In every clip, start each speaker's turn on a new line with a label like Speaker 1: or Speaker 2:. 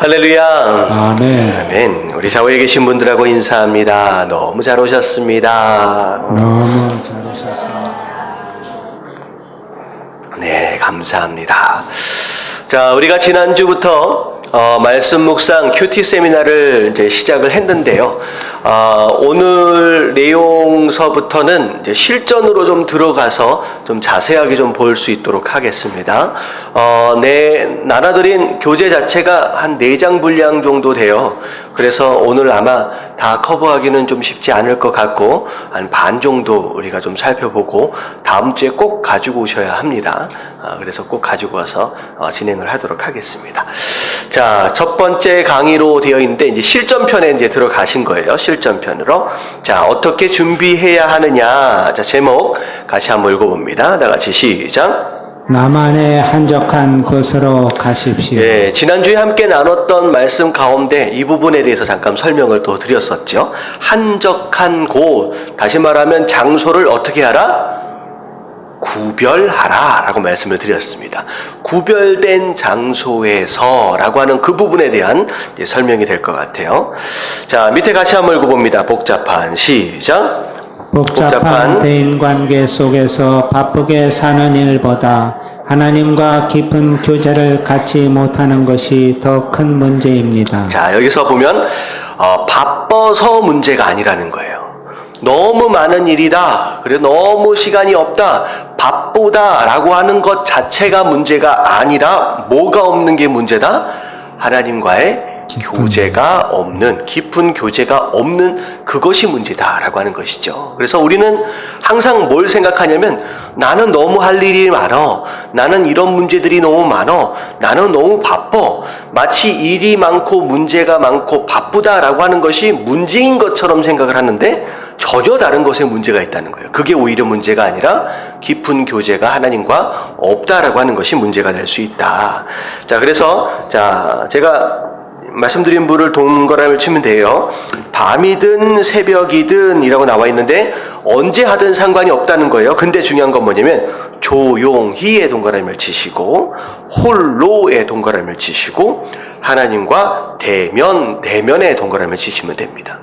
Speaker 1: 할렐루야.
Speaker 2: 아멘.
Speaker 1: 아멘. 우리 좌우에 계신 분들하고 인사합니다. 너무 잘 오셨습니다.
Speaker 2: 너무 잘 오셨습니다.
Speaker 1: 네, 감사합니다. 자, 우리가 지난주부터 말씀 묵상 큐티 세미나를 이제 시작을 했는데요. 오늘 내용서부터는 이제 실전으로 좀 들어가서 좀 자세하게 좀 볼 수 있도록 하겠습니다. 나눠드린 교재 자체가 한 4장 분량 정도 돼요. 그래서 오늘 아마 다 커버하기는 좀 쉽지 않을 것 같고, 한 반 정도 우리가 좀 살펴보고, 다음 주에 꼭 가지고 오셔야 합니다. 그래서 꼭 가지고 와서 진행을 하도록 하겠습니다. 자, 첫 번째 강의로 되어 있는데, 이제 실전편에 이제 들어가신 거예요. 실전편으로. 자, 어떻게 준비해야 하느냐. 자, 제목 같이 한번 읽어봅니다. 다 같이 시작.
Speaker 2: 나만의 한적한 곳으로 가십시오.
Speaker 1: 예, 지난주에 함께 나눴던 말씀 가운데 이 부분에 대해서 잠깐 설명을 또 드렸었죠. 한적한 곳, 다시 말하면 장소를 어떻게 하라? 구별하라 라고 말씀을 드렸습니다. 구별된 장소에서 라고 하는 그 부분에 대한 설명이 될 것 같아요. 자, 밑에 같이 한번 읽어봅니다. 복잡한 시작.
Speaker 2: 복잡한 대인관계 속에서 바쁘게 사는 일보다 하나님과 깊은 교제를 갖지 못하는 것이 더 큰 문제입니다.
Speaker 1: 자, 여기서 보면 바빠서 문제가 아니라는 거예요. 너무 많은 일이다. 그래 너무 시간이 없다. 바쁘다라고 하는 것 자체가 문제가 아니라 뭐가 없는 게 문제다? 하나님과의 교제가 없는, 깊은 교제가 없는 그것이 문제다라고 하는 것이죠. 그래서 우리는 항상 뭘 생각하냐면 나는 너무 할 일이 많어. 나는 이런 문제들이 너무 많어. 나는 너무 바빠. 마치 일이 많고 문제가 많고 바쁘다라고 하는 것이 문제인 것처럼 생각을 하는데 전혀 다른 것에 문제가 있다는 거예요. 그게 오히려 문제가 아니라 깊은 교제가 하나님과 없다라고 하는 것이 문제가 될 수 있다. 자, 그래서 제가 말씀드린 부를 동그라미를 치면 돼요. 밤이든 새벽이든 이라고 나와 있는데 언제 하든 상관이 없다는 거예요. 근데 중요한 건 뭐냐면 조용히의 동그라미를 치시고 홀로의 동그라미를 치시고 하나님과 대면의 동그라미를 치시면 됩니다.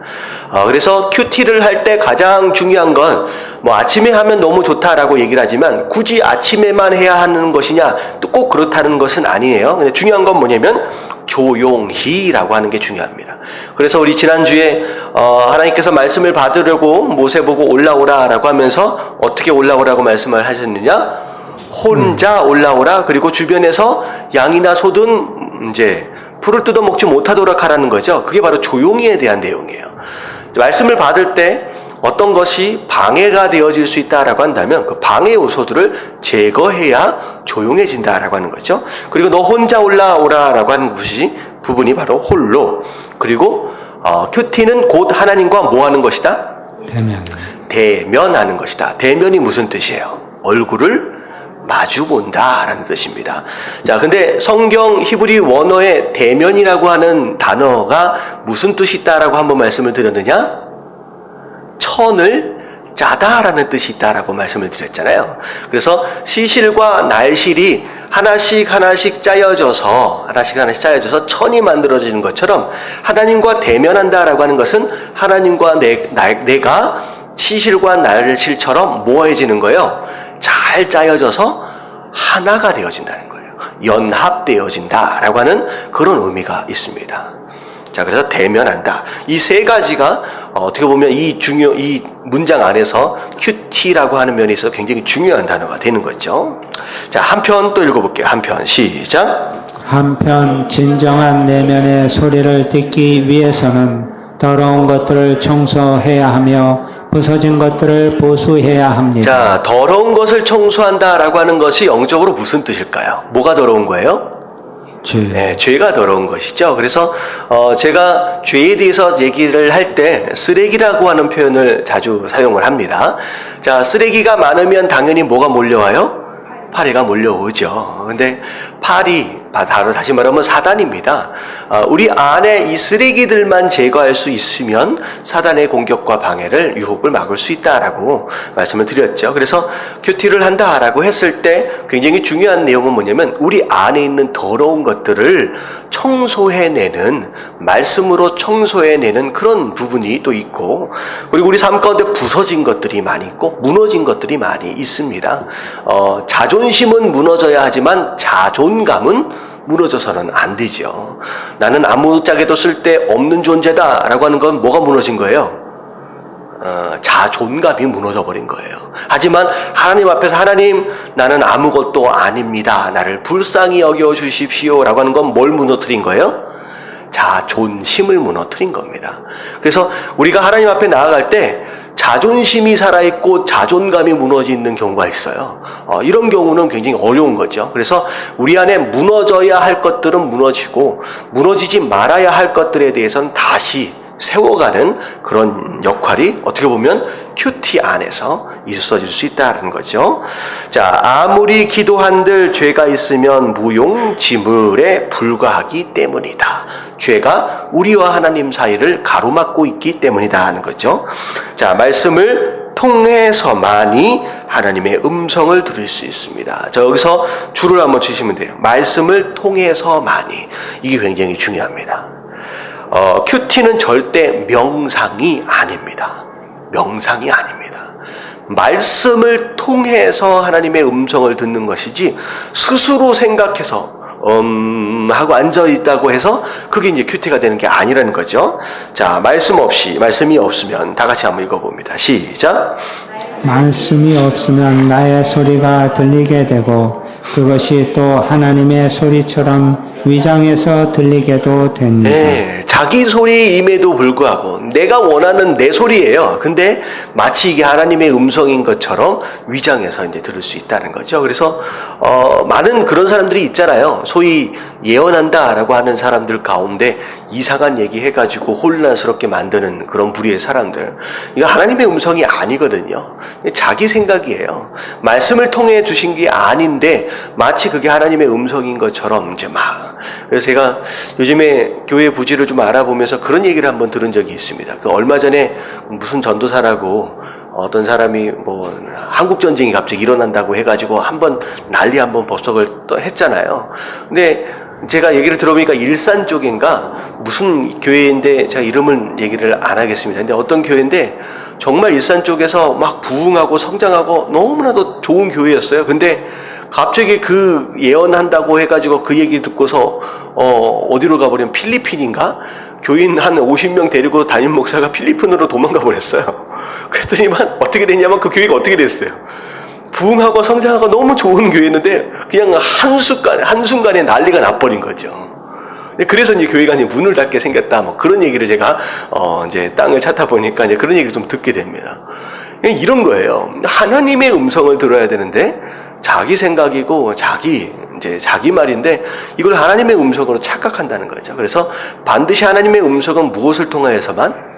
Speaker 1: 그래서 큐티를 할 때 가장 중요한 건 아침에 하면 너무 좋다라고 얘기를 하지만 굳이 아침에만 해야 하는 것이냐 또 꼭 그렇다는 것은 아니에요. 근데 중요한 건 뭐냐면 조용히라고 하는 게 중요합니다. 그래서 우리 지난주에 하나님께서 말씀을 받으려고 모세 보고 올라오라라고 하면서 어떻게 올라오라고 말씀을 하셨느냐? 혼자 올라오라. 그리고 주변에서 양이나 소든 이제 풀을 뜯어먹지 못하도록 하라는 거죠. 그게 바로 조용히에 대한 내용이에요. 말씀을 받을 때 어떤 것이 방해가 되어질 수 있다라고 한다면 그 방해 요소들을 제거해야 조용해진다라고 하는 거죠. 그리고 너 혼자 올라오라라고 하는 부분이 바로 홀로. 그리고 큐티는 곧 하나님과 뭐 하는 것이다? 대면하는 것이다. 대면이 무슨 뜻이에요? 얼굴을 마주 본다라는 뜻입니다. 자, 근데 성경 히브리 원어의 대면이라고 하는 단어가 무슨 뜻이 있다라고 한번 말씀을 드렸느냐? 천을 짜다라는 뜻이 있다라고 말씀을 드렸잖아요. 그래서 시실과 날실이 하나씩 짜여져서 천이 만들어지는 것처럼 하나님과 대면한다라고 하는 것은 하나님과 내가 시실과 날실처럼 모아지는 거예요. 잘 짜여져서 하나가 되어진다는 거예요. 연합되어진다라고 하는 그런 의미가 있습니다. 자, 그래서 대면한다. 이 세 가지가 어떻게 보면 이 문장 안에서 큐티라고 하는 면에 있어서 굉장히 중요한 단어가 되는 거죠. 자, 한 편 또 읽어볼게요. 한 편 시작.
Speaker 2: 한편 진정한 내면의 소리를 듣기 위해서는 더러운 것들을 청소해야 하며 부서진 것들을 보수해야 합니다.
Speaker 1: 자, 더러운 것을 청소한다라고 하는 것이 영적으로 무슨 뜻일까요? 뭐가 더러운 거예요? 네, 죄가 더러운 것이죠. 그래서 제가 죄에 대해서 얘기를 할 때 쓰레기라고 하는 표현을 자주 사용을 합니다. 자, 쓰레기가 많으면 당연히 뭐가 몰려와요? 파리가 몰려오죠. 근데 파리, 다시 말하면 사단입니다. 우리 안에 이 쓰레기들만 제거할 수 있으면 사단의 공격과 방해를, 유혹을 막을 수 있다라고 말씀을 드렸죠. 그래서 큐티를 한다라고 했을 때 굉장히 중요한 내용은 뭐냐면 우리 안에 있는 더러운 것들을 청소해내는, 말씀으로 청소해내는 그런 부분이 또 있고, 그리고 우리 삶 가운데 부서진 것들이 많이 있고 무너진 것들이 많이 있습니다. 자존심은 무너져야 하지만 자존감은 무너져서는 안 되죠. 나는 아무짝에도 쓸데없는 존재다라고 하는 건 뭐가 무너진 거예요? 자존감이 무너져 버린 거예요. 하지만 하나님 앞에서 하나님, 나는 아무것도 아닙니다, 나를 불쌍히 여겨주십시오 라고 하는 건 뭘 무너뜨린 거예요? 자존심을 무너뜨린 겁니다. 그래서 우리가 하나님 앞에 나아갈 때 자존심이 살아있고 자존감이 무너지는 경우가 있어요. 이런 경우는 굉장히 어려운 거죠. 그래서 우리 안에 무너져야 할 것들은 무너지고 무너지지 말아야 할 것들에 대해서는 다시 세워가는 그런 역할이 어떻게 보면 큐티 안에서 있어질 수 있다는 거죠. 자, 아무리 기도한들 죄가 있으면 무용지물에 불과하기 때문이다. 죄가 우리와 하나님 사이를 가로막고 있기 때문이다 하는 거죠. 자, 말씀을 통해서만이 하나님의 음성을 들을 수 있습니다. 자, 여기서 줄을 한번 치시면 돼요. 말씀을 통해서만이. 이게 굉장히 중요합니다. 큐티는 절대 명상이 아닙니다. 명상이 아닙니다. 말씀을 통해서 하나님의 음성을 듣는 것이지 스스로 생각해서 하고 앉아있다고 해서 그게 이제 큐티가 되는 게 아니라는 거죠. 자, 말씀이 없으면 다 같이 한번 읽어봅니다. 시작.
Speaker 2: 말씀이 없으면 나의 소리가 들리게 되고 그것이 또 하나님의 소리처럼 위장해서 들리게도 됩니다.
Speaker 1: 네, 자기 소리임에도 불구하고 내가 원하는 내 소리예요. 근데 마치 이게 하나님의 음성인 것처럼 위장해서 이제 들을 수 있다는 거죠. 그래서 많은 그런 사람들이 있잖아요. 소위 예언한다라고 하는 사람들 가운데 이상한 얘기 해가지고 혼란스럽게 만드는 그런 부류의 사람들. 이거 하나님의 음성이 아니거든요. 자기 생각이에요. 말씀을 통해 주신 게 아닌데 마치 그게 하나님의 음성인 것처럼 이제 막. 그래서 제가 요즘에 교회 부지를 좀 알아보면서 그런 얘기를 한번 들은 적이 있습니다. 그 얼마 전에 무슨 전도사라고 어떤 사람이 뭐 한국 전쟁이 갑자기 일어난다고 해가지고 난리 한번 법석을 또 했잖아요. 근데 제가 얘기를 들어보니까 일산 쪽인가 무슨 교회인데 제가 이름은 얘기를 안 하겠습니다. 근데 어떤 교회인데 정말 일산 쪽에서 막 부흥하고 성장하고 너무나도 좋은 교회였어요. 근데 갑자기 그 예언한다고 해가지고 그 얘기 듣고서 어디로 가버리면 필리핀인가? 교인 한 50명 데리고 담임 목사가 필리핀으로 도망가 버렸어요. 그랬더니만 어떻게 됐냐면 그 교회가 어떻게 됐어요? 부흥하고 성장하고 너무 좋은 교회였는데 그냥 한순간에 난리가 나버린 거죠. 그래서 이제 교회가 이제 문을 닫게 생겼다. 뭐 그런 얘기를 제가 이제 땅을 찾다 보니까 이제 그런 얘기를 좀 듣게 됩니다. 이런 거예요. 하나님의 음성을 들어야 되는데 자기 생각이고 자기 말인데 이걸 하나님의 음성으로 착각한다는 거죠. 그래서 반드시 하나님의 음성은 무엇을 통하여서만?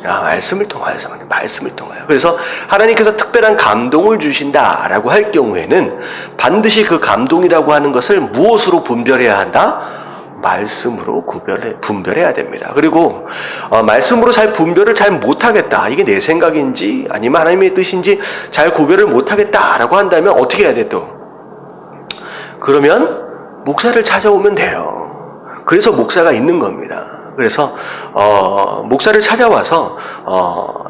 Speaker 1: 말씀을 통하여서만. 말씀을 통하여. 그래서 하나님께서 특별한 감동을 주신다라고 할 경우에는 반드시 그 감동이라고 하는 것을 무엇으로 분별해야 한다? 말씀으로 분별해야 됩니다. 그리고 말씀으로 분별을 잘 못하겠다. 이게 내 생각인지 아니면 하나님의 뜻인지 잘 구별을 못하겠다라고 한다면 어떻게 해야 돼 또? 그러면 목사를 찾아오면 돼요. 그래서 목사가 있는 겁니다. 그래서 목사를 찾아와서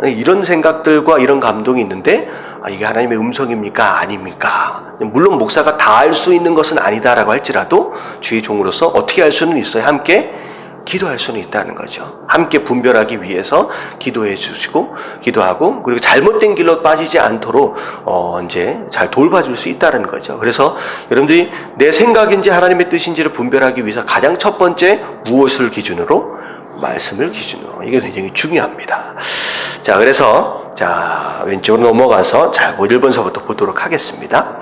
Speaker 1: 이런 생각들과 이런 감동이 있는데 이게 하나님의 음성입니까? 아닙니까? 물론 목사가 다 알 수 있는 것은 아니다라고 할지라도 주의 종으로서 어떻게 할 수는 있어요? 함께 기도할 수는 있다는 거죠. 함께 분별하기 위해서 기도해 주시고 기도하고 그리고 잘못된 길로 빠지지 않도록 이제 잘 돌봐줄 수 있다는 거죠. 그래서 여러분들이 내 생각인지 하나님의 뜻인지를 분별하기 위해서 가장 첫 번째 무엇을 기준으로? 말씀을 기준으로. 이게 굉장히 중요합니다. 자, 그래서 왼쪽으로 넘어가서 1번서부터 보도록 하겠습니다.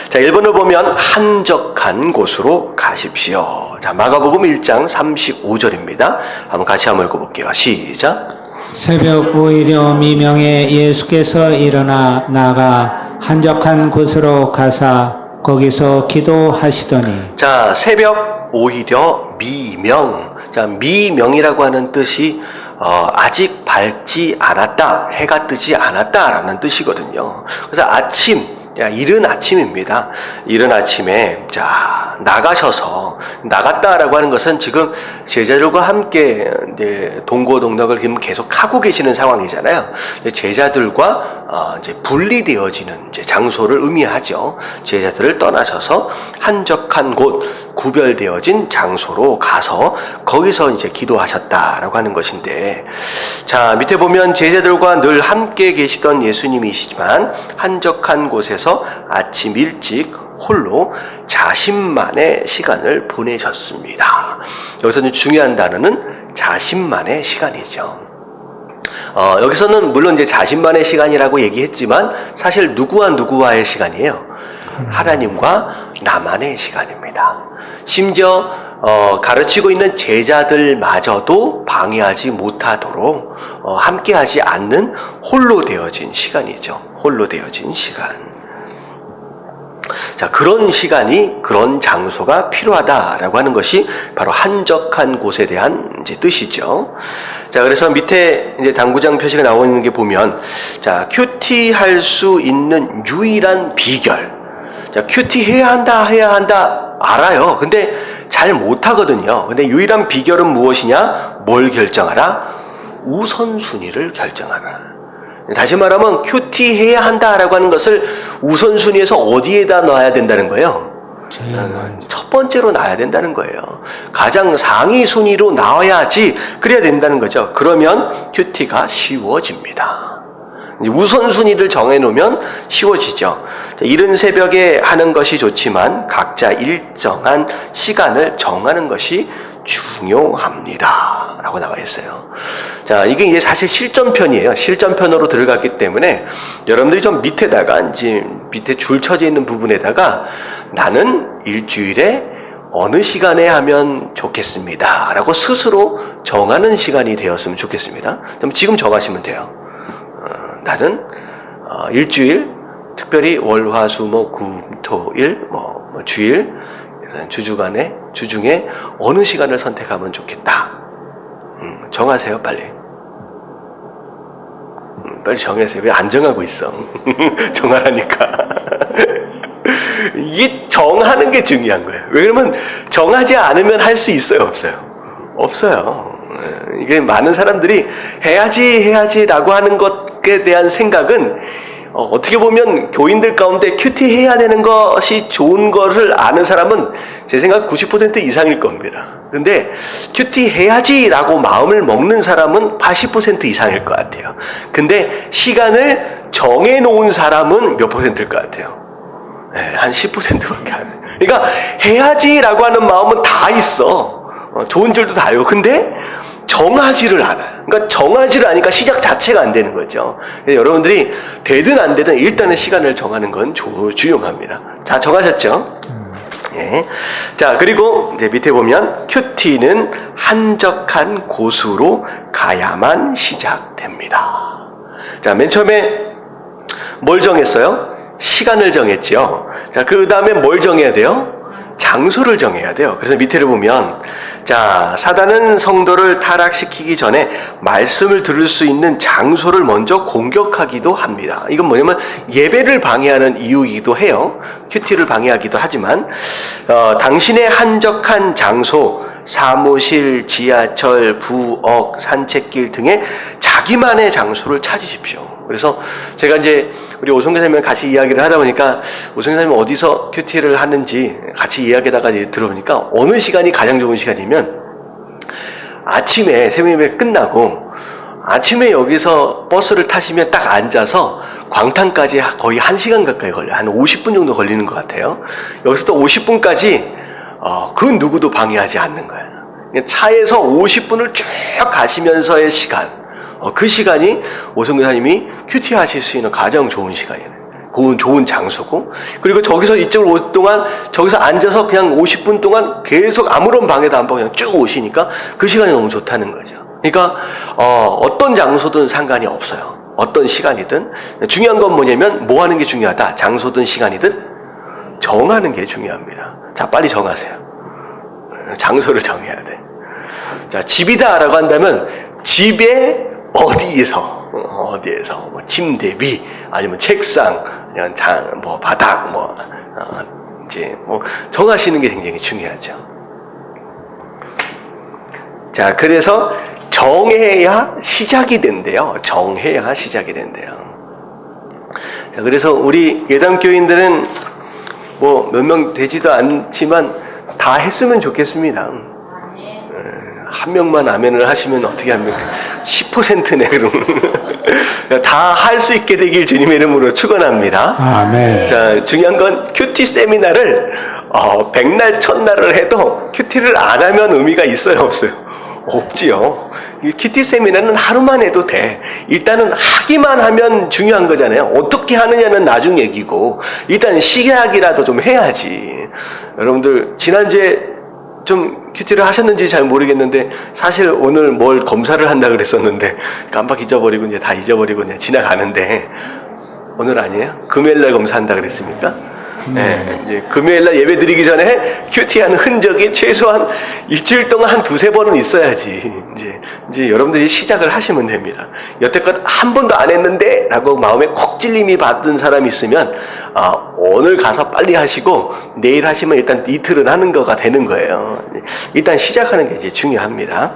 Speaker 1: 자, 1번을 보면 한적한 곳으로 가십시오. 자, 마가복음 1장 35절입니다. 한번 같이 한번 읽어볼게요. 시작.
Speaker 2: 새벽 오히려 미명에 예수께서 일어나 나가 한적한 곳으로 가사 거기서 기도하시더니
Speaker 1: 자, 새벽 오히려 미명. 자, 미명이라고 하는 뜻이 아직 밝지 않았다, 해가 뜨지 않았다라는 뜻이거든요. 그래서 아침, 이른 아침입니다. 이른 아침에 자 나가셔서, 나갔다라고 하는 것은 지금 제자들과 함께 이제 동고동락을 지금 계속 하고 계시는 상황이잖아요. 제자들과 이제 분리되어지는 이제 장소를 의미하죠. 제자들을 떠나셔서 한적한 곳, 구별되어진 장소로 가서 거기서 이제 기도하셨다라고 하는 것인데, 자 밑에 보면 제자들과 늘 함께 계시던 예수님이시지만 한적한 곳에서 아침 일찍 홀로 자신만의 시간을 보내셨습니다. 여기서 중요한 단어는 자신만의 시간이죠. 여기서는 물론 이제 자신만의 시간이라고 얘기했지만 사실 누구와 누구와의 시간이에요? 하나님과 나만의 시간입니다. 심지어 가르치고 있는 제자들마저도 방해하지 못하도록 함께하지 않는 홀로 되어진 시간이죠. 홀로 되어진 시간. 자, 그런 시간이, 그런 장소가 필요하다라고 하는 것이 바로 한적한 곳에 대한 이제 뜻이죠. 자, 그래서 밑에 이제 당구장 표시가 나오고 있는 게 보면, 자, 큐티할 수 있는 유일한 비결. 자, 큐티 해야 한다, 알아요. 근데 잘 못하거든요. 근데 유일한 비결은 무엇이냐? 뭘 결정하라? 우선순위를 결정하라. 다시 말하면 큐티 해야 한다라고 하는 것을 우선순위에서 어디에다 놔야 된다는 거예요? 첫 번째로 놔야 된다는 거예요. 가장 상위 순위로 나와야지, 그래야 된다는 거죠. 그러면 큐티가 쉬워집니다. 우선순위를 정해놓으면 쉬워지죠. 이른 새벽에 하는 것이 좋지만 각자 일정한 시간을 정하는 것이 중요합니다 라고 나와 있어요. 자, 이게 이제 사실 실전편이에요. 실전편으로 들어갔기 때문에 여러분들이 좀 밑에다가, 이제 밑에 줄 쳐져 있는 부분에다가 나는 일주일에 어느 시간에 하면 좋겠습니다 라고 스스로 정하는 시간이 되었으면 좋겠습니다. 그럼 지금 정하시면 돼요. 나는 일주일, 특별히 월, 화, 수, 목, 금, 토, 일, 주일, 주중에 어느 시간을 선택하면 좋겠다. 정하세요, 빨리. 빨리 정하세요. 왜 안 정하고 있어? 정하라니까. 이게 정하는 게 중요한 거예요. 왜 그러면 정하지 않으면 할 수 있어요, 없어요? 없어요. 이게 많은 사람들이 해야지라고 하는 것에 대한 생각은 어떻게 보면 교인들 가운데 큐티 해야 되는 것이 좋은 거를 아는 사람은 제 생각 90% 이상일 겁니다. 근데 큐티 해야지라고 마음을 먹는 사람은 80% 이상일 것 같아요. 근데 시간을 정해놓은 사람은 몇 %일 것 같아요? 한 10%밖에 안 해요. 그러니까 해야지라고 하는 마음은 다 있어. 좋은 줄도 다 알고. 근데 정하지를 않아요. 그러니까 정하지를 않으니까 시작 자체가 안 되는 거죠. 여러분들이 되든 안 되든 일단은 시간을 정하는 건 중요합니다. 자, 정하셨죠? 예. 자, 그리고 이제 밑에 보면 큐티는 한적한 곳으로 가야만 시작됩니다. 자, 맨 처음에 뭘 정했어요? 시간을 정했죠. 자, 그 다음에 뭘 정해야 돼요? 장소를 정해야 돼요. 그래서 밑에를 보면, 자, 사단은 성도를 타락시키기 전에 말씀을 들을 수 있는 장소를 먼저 공격하기도 합니다. 이건 뭐냐면 예배를 방해하는 이유이기도 해요. 큐티를 방해하기도 하지만, 당신의 한적한 장소, 사무실, 지하철, 부엌, 산책길 등의 자기만의 장소를 찾으십시오. 그래서 제가 이제 우리 오성교 선생님이랑 같이 이야기를 하다 보니까 오성교 선생님이 어디서 큐티를 하는지 같이 이야기하다가 들어보니까 어느 시간이 가장 좋은 시간이면 아침에 새벽에 끝나고 아침에 여기서 버스를 타시면 딱 앉아서 광탄까지 거의 1시간 가까이 걸려요. 한 50분 정도 걸리는 것 같아요. 여기서 또 50분까지 그 누구도 방해하지 않는 거예요. 차에서 50분을 쭉 가시면서의 시간, 그 시간이 오성교 사님이 큐티 하실 수 있는 가장 좋은 시간이에요. 좋은 장소고, 그리고 저기서 이쪽으로 올 동안 저기서 앉아서 그냥 50분 동안 계속 아무런 방해도 안 받고 그냥 쭉 오시니까 그 시간이 너무 좋다는 거죠. 그러니까 어떤 장소든 상관이 없어요. 어떤 시간이든 중요한 건 뭐냐면 뭐 하는 게 중요하다. 장소든 시간이든 정하는 게 중요합니다. 자, 빨리 정하세요. 장소를 정해야 돼. 자, 집이다라고 한다면 집에 어디에서 뭐 침대 위 아니면 책상 아니면 뭐 바닥 이제 정하시는 게 굉장히 중요하죠. 자, 그래서 정해야 시작이 된대요. 정해야 시작이 된대요. 자, 그래서 우리 예담교인들은 뭐 몇 명 되지도 않지만 다 했으면 좋겠습니다. 한 명만 아멘을 하시면 어떻게 합니까? 10%네, 그럼. 다 할 수 있게 되길 주님의 이름으로 축원합니다.
Speaker 2: 아멘.
Speaker 1: 자, 중요한 건 큐티 세미나를 백날 첫날을 해도 큐티를 안 하면 의미가 있어요, 없어요? 없지요. 이 큐티 세미나는 하루만 해도 돼. 일단은 하기만 하면 중요한 거잖아요. 어떻게 하느냐는 나중 얘기고 일단 시작이라도 좀 해야지. 여러분들 지난주에 좀 큐티를 하셨는지 잘 모르겠는데 사실 오늘 뭘 검사를 한다 그랬었는데 깜빡 잊어버리고 이제 다 잊어버리고 이제 지나가는데 오늘 아니에요? 금요일날 검사한다 그랬습니까? 네, 이제 금요일날 예배 드리기 전에 큐티하는 흔적이 최소한 일주일 동안 한 두세 번은 있어야지 이제 여러분들이 시작을 하시면 됩니다. 여태껏 한 번도 안 했는데 라고 마음에 콕 찔림이 받은 사람이 있으면 오늘 가서 빨리 하시고 내일 하시면 일단 이틀은 하는 거가 되는 거예요. 일단 시작하는 게 이제 중요합니다.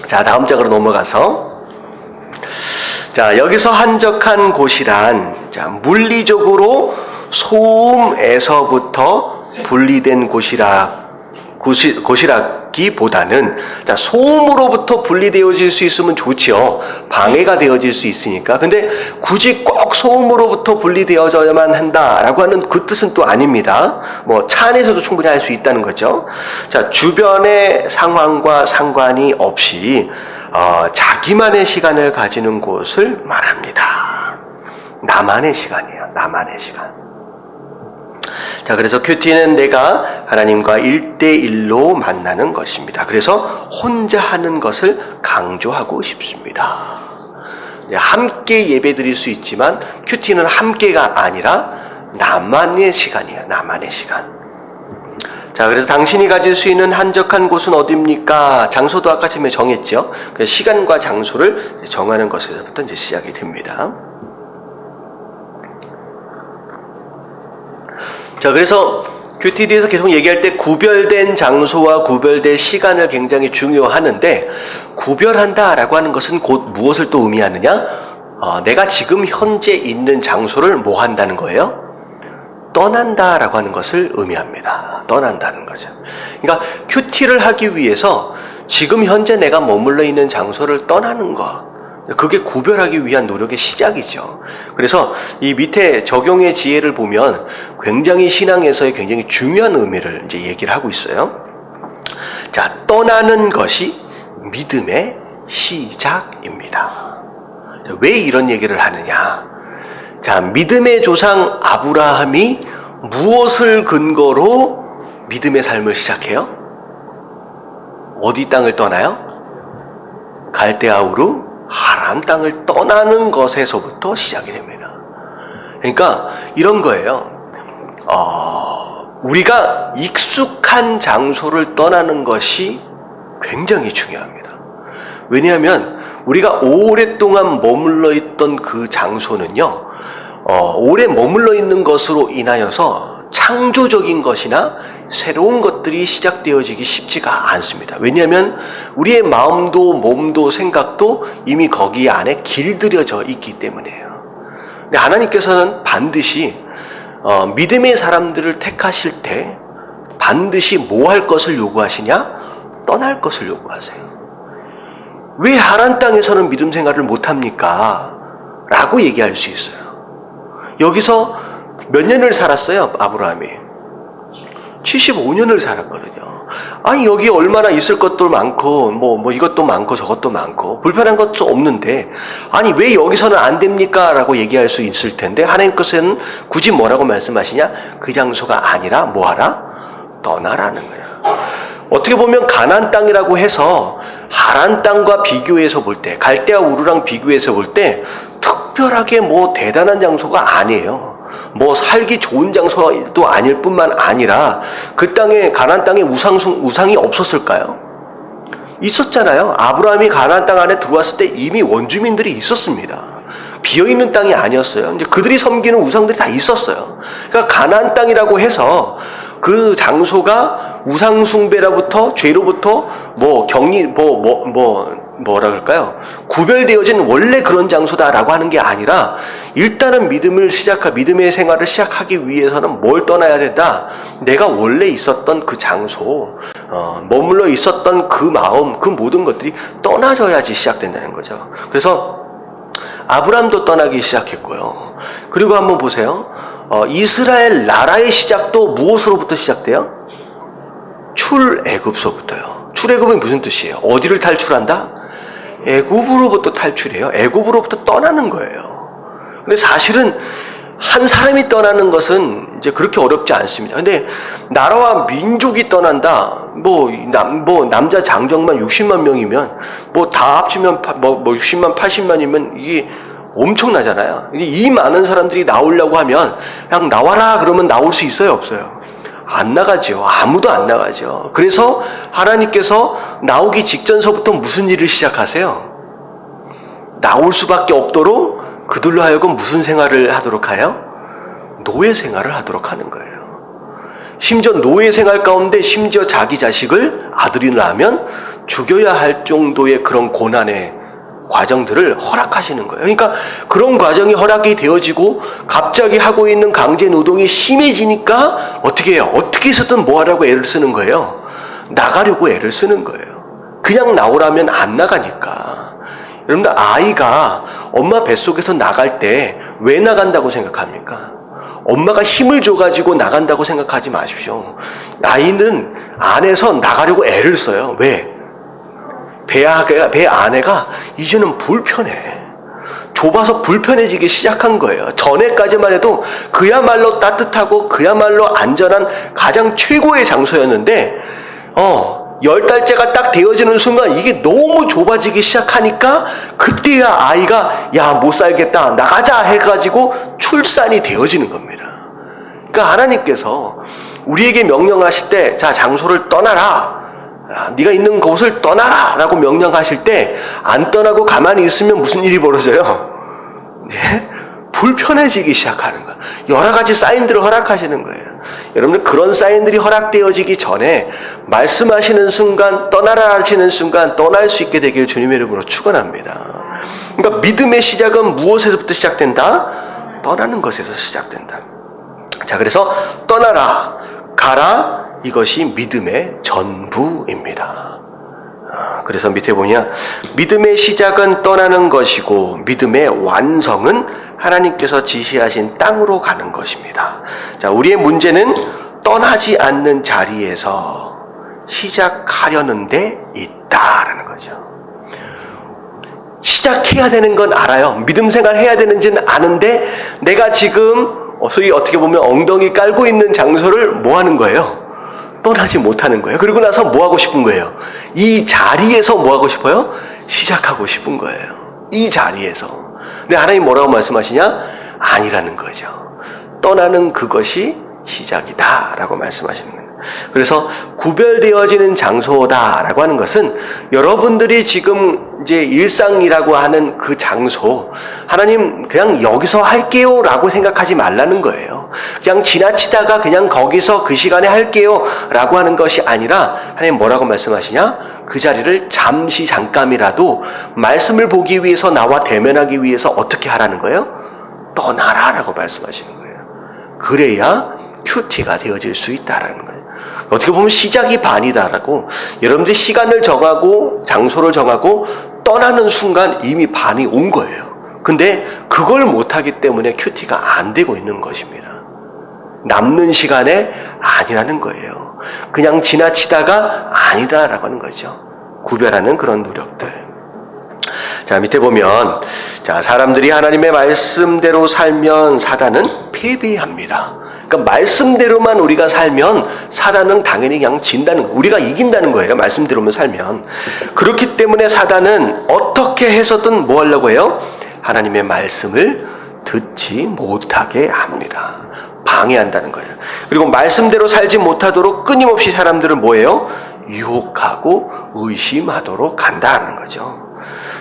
Speaker 1: 자, 다음 장으로 넘어가서 자, 여기서 한적한 곳이란 자, 물리적으로 소음에서부터 분리된 곳이라기보다는 자, 소음으로부터 분리되어질 수 있으면 좋지요. 방해가 되어질 수 있으니까. 근데 굳이 꼭 소음으로부터 분리되어져야만 한다라고 하는 그 뜻은 또 아닙니다. 뭐 차 안에서도 충분히 할 수 있다는 거죠. 자, 주변의 상황과 상관이 없이 자기만의 시간을 가지는 곳을 말합니다. 나만의 시간이에요. 나만의 시간. 자, 그래서 큐티는 내가 하나님과 1대1로 만나는 것입니다. 그래서 혼자 하는 것을 강조하고 싶습니다. 함께 예배 드릴 수 있지만 큐티는 함께가 아니라 나만의 시간이에요. 나만의 시간. 자, 그래서 당신이 가질 수 있는 한적한 곳은 어디입니까? 장소도 아까 전에 정했죠. 그래서 시간과 장소를 정하는 것에서부터 이제 시작이 됩니다. 자, 그래서 큐티에서 계속 얘기할 때 구별된 장소와 구별된 시간을 굉장히 중요하는데 구별한다라고 하는 것은 곧 무엇을 또 의미하느냐? 내가 지금 현재 있는 장소를 뭐 한다는 거예요? 떠난다라고 하는 것을 의미합니다. 떠난다는 거죠. 그러니까 큐티를 하기 위해서 지금 현재 내가 머물러 있는 장소를 떠나는 것. 그게 구별하기 위한 노력의 시작이죠. 그래서 이 밑에 적용의 지혜를 보면 굉장히 신앙에서의 굉장히 중요한 의미를 이제 얘기를 하고 있어요. 자, 떠나는 것이 믿음의 시작입니다. 자, 왜 이런 얘기를 하느냐? 자, 믿음의 조상 아브라함이 무엇을 근거로 믿음의 삶을 시작해요? 어디 땅을 떠나요? 갈대아 우르 하란 땅을 떠나는 것에서부터 시작이 됩니다. 그러니까 이런 거예요. 우리가 익숙한 장소를 떠나는 것이 굉장히 중요합니다. 왜냐하면 우리가 오랫동안 머물러 있던 그 장소는요, 오래 머물러 있는 것으로 인하여서 창조적인 것이나 새로운 것들이 시작되어지기 쉽지가 않습니다. 왜냐하면 우리의 마음도 몸도 생각도 이미 거기 안에 길들여져 있기 때문이에요. 근데 하나님께서는 반드시 믿음의 사람들을 택하실 때 반드시 뭐 할 것을 요구하시냐? 떠날 것을 요구하세요. 왜 하란 땅에서는 믿음 생활을 못합니까? 라고 얘기할 수 있어요. 여기서 몇 년을 살았어요, 아브라함이? 75년을 살았거든요. 아니, 여기 얼마나 있을 것도 많고, 뭐 이것도 많고, 저것도 많고, 불편한 것도 없는데, 아니, 왜 여기서는 안 됩니까? 라고 얘기할 수 있을 텐데, 하나님께서는 굳이 뭐라고 말씀하시냐? 그 장소가 아니라 뭐 하라? 떠나라는 거예요. 어떻게 보면 가나안 땅이라고 해서 하란 땅과 비교해서 볼 때, 갈대아 우르랑 비교해서 볼 때, 특별하게 뭐 대단한 장소가 아니에요. 뭐 살기 좋은 장소도 아닐 뿐만 아니라 그 땅에 가나안 땅에 우상이 없었을까요? 있었잖아요. 아브라함이 가나안 땅 안에 들어왔을 때 이미 원주민들이 있었습니다. 비어있는 땅이 아니었어요. 이제 그들이 섬기는 우상들이 다 있었어요. 그러니까 가나안 땅이라고 해서 그 장소가 우상 숭배로부터 죄로부터 뭐라 그럴까요? 구별되어진 원래 그런 장소다라고 하는 게 아니라 일단은 믿음의 생활을 시작하기 위해서는 뭘 떠나야 된다? 내가 원래 있었던 그 장소, 머물러 있었던 그 마음, 그 모든 것들이 떠나져야지 시작된다는 거죠. 그래서 아브람도 떠나기 시작했고요. 그리고 한번 보세요. 이스라엘 나라의 시작도 무엇으로부터 시작돼요? 출애굽서부터요. 출애굽이 무슨 뜻이에요? 어디를 탈출한다? 애굽으로부터 탈출해요. 애굽으로부터 떠나는 거예요. 근데 사실은 한 사람이 떠나는 것은 이제 그렇게 어렵지 않습니다. 근데 나라와 민족이 떠난다. 남자 장정만 60만 명이면 다 합치면 60만 80만이면 이게 엄청나잖아요. 이 많은 사람들이 나오려고 하면 그냥 나와라 그러면 나올 수 있어요, 없어요? 안 나가죠. 아무도 안 나가죠. 그래서 하나님께서 나오기 직전서부터 무슨 일을 시작하세요? 나올 수밖에 없도록 그들로 하여금 무슨 생활을 하도록 하여? 노예 생활을 하도록 하는 거예요. 심지어 노예 생활 가운데 심지어 자기 자식을 아들이 낳으면 죽여야 할 정도의 그런 고난의 과정들을 허락하시는 거예요. 그러니까 그런 과정이 허락이 되어지고 갑자기 하고 있는 강제 노동이 심해지니까 어떻게 해요? 어떻게 해서든 뭐 하라고 애를 쓰는 거예요? 나가려고 애를 쓰는 거예요. 그냥 나오라면 안 나가니까. 여러분들 아이가 엄마 뱃속에서 나갈 때 왜 나간다고 생각합니까? 엄마가 힘을 줘가지고 나간다고 생각하지 마십시오. 아이는 안에서 나가려고 애를 써요. 왜? 배 안에가 이제는 불편해. 좁아서 불편해지기 시작한 거예요. 전에까지만 해도 그야말로 따뜻하고 그야말로 안전한 가장 최고의 장소였는데 10달째가 딱 되어지는 순간 이게 너무 좁아지기 시작하니까 그때야 아이가 못 살겠다 나가자 해가지고 출산이 되어지는 겁니다. 그러니까 하나님께서 우리에게 명령하실 때 자 장소를 떠나라, 네가 있는 곳을 떠나라 라고 명령하실 때 안 떠나고 가만히 있으면 무슨 일이 벌어져요? 불편해지기 시작하는 거예요. 여러 가지 사인들을 허락하시는 거예요. 여러분들 그런 사인들이 허락되어지기 전에 말씀하시는 순간 떠나라 하시는 순간 떠날 수 있게 되길 주님의 이름으로 축원합니다. 그러니까 믿음의 시작은 무엇에서부터 시작된다? 떠나는 것에서 시작된다. 자, 그래서 떠나라, 가라, 이것이 믿음의 전부입니다. 그래서 밑에 보냐, 믿음의 시작은 떠나는 것이고 믿음의 완성은 하나님께서 지시하신 땅으로 가는 것입니다. 자, 우리의 문제는 떠나지 않는 자리에서 시작하려는 데 있다라는 거죠. 시작해야 되는 건 알아요. 믿음 생활 해야 되는지는 아는데 내가 지금 소위 어떻게 보면 엉덩이 깔고 있는 장소를 뭐 하는 거예요? 떠나지 못하는 거예요. 그리고 나서 뭐 하고 싶은 거예요? 이 자리에서 뭐 하고 싶어요? 시작하고 싶은 거예요. 이 자리에서. 근데 하나님 뭐라고 말씀하시냐? 아니라는 거죠. 떠나는 그것이 시작이다 라고 말씀하시는 거예요. 그래서 구별되어지는 장소다라고 하는 것은 여러분들이 지금 이제 일상이라고 하는 그 장소, 하나님 그냥 여기서 할게요 라고 생각하지 말라는 거예요. 그냥 지나치다가 그냥 거기서 그 시간에 할게요 라고 하는 것이 아니라 하나님 뭐라고 말씀하시냐? 그 자리를 잠깐이라도 말씀을 보기 위해서 나와 대면하기 위해서 어떻게 하라는 거예요? 떠나라 라고 말씀하시는 거예요. 그래야 큐티가 되어질 수 있다라는 거예요. 어떻게 보면 시작이 반이다라고, 여러분들이 시간을 정하고 장소를 정하고 떠나는 순간 이미 반이 온 거예요. 근데 그걸 못하기 때문에 큐티가 안 되고 있는 것입니다. 남는 시간에 아니라는 거예요. 그냥 지나치다가 아니다라고 하는 거죠. 구별하는 그런 노력들. 자, 밑에 보면, 자, 사람들이 하나님의 말씀대로 살면 사단은 패배합니다. 그러니까 말씀대로만 우리가 살면 사단은 당연히 그냥 진다는 거예요. 우리가 이긴다는 거예요. 말씀대로만 살면. 그렇기 때문에 사단은 어떻게 해서든 뭐 하려고 해요? 하나님의 말씀을 듣지 못하게 합니다. 방해한다는 거예요. 그리고 말씀대로 살지 못하도록 끊임없이 사람들을 뭐예요? 유혹하고 의심하도록 한다는 거죠.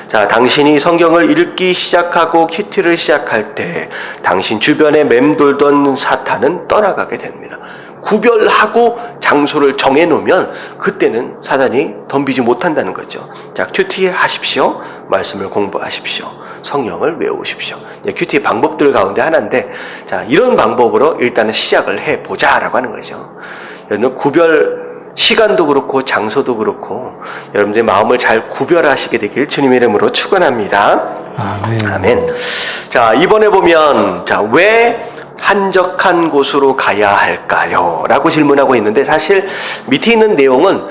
Speaker 1: 자, 당신이 성경을 읽기 시작하고 큐티를 시작할 때 당신 주변에 맴돌던 사탄은 떠나가게 됩니다. 구별하고 장소를 정해놓으면 그때는 사단이 덤비지 못한다는 거죠. 자, 큐티 하십시오. 말씀을 공부하십시오. 성경을 외우십시오. 큐티 방법들 가운데 하나인데, 자, 이런 방법으로 일단은 시작을 해보자라고 하는 거죠. 여러분, 구별 시간도 그렇고 장소도 그렇고 여러분들의 마음을 잘 구별하시게 되길 주님의 이름으로 축원합니다.
Speaker 2: 아멘.
Speaker 1: 아멘. 자, 이번에 보면, 자, 왜 한적한 곳으로 가야 할까요? 라고 질문하고 있는데, 사실 밑에 있는 내용은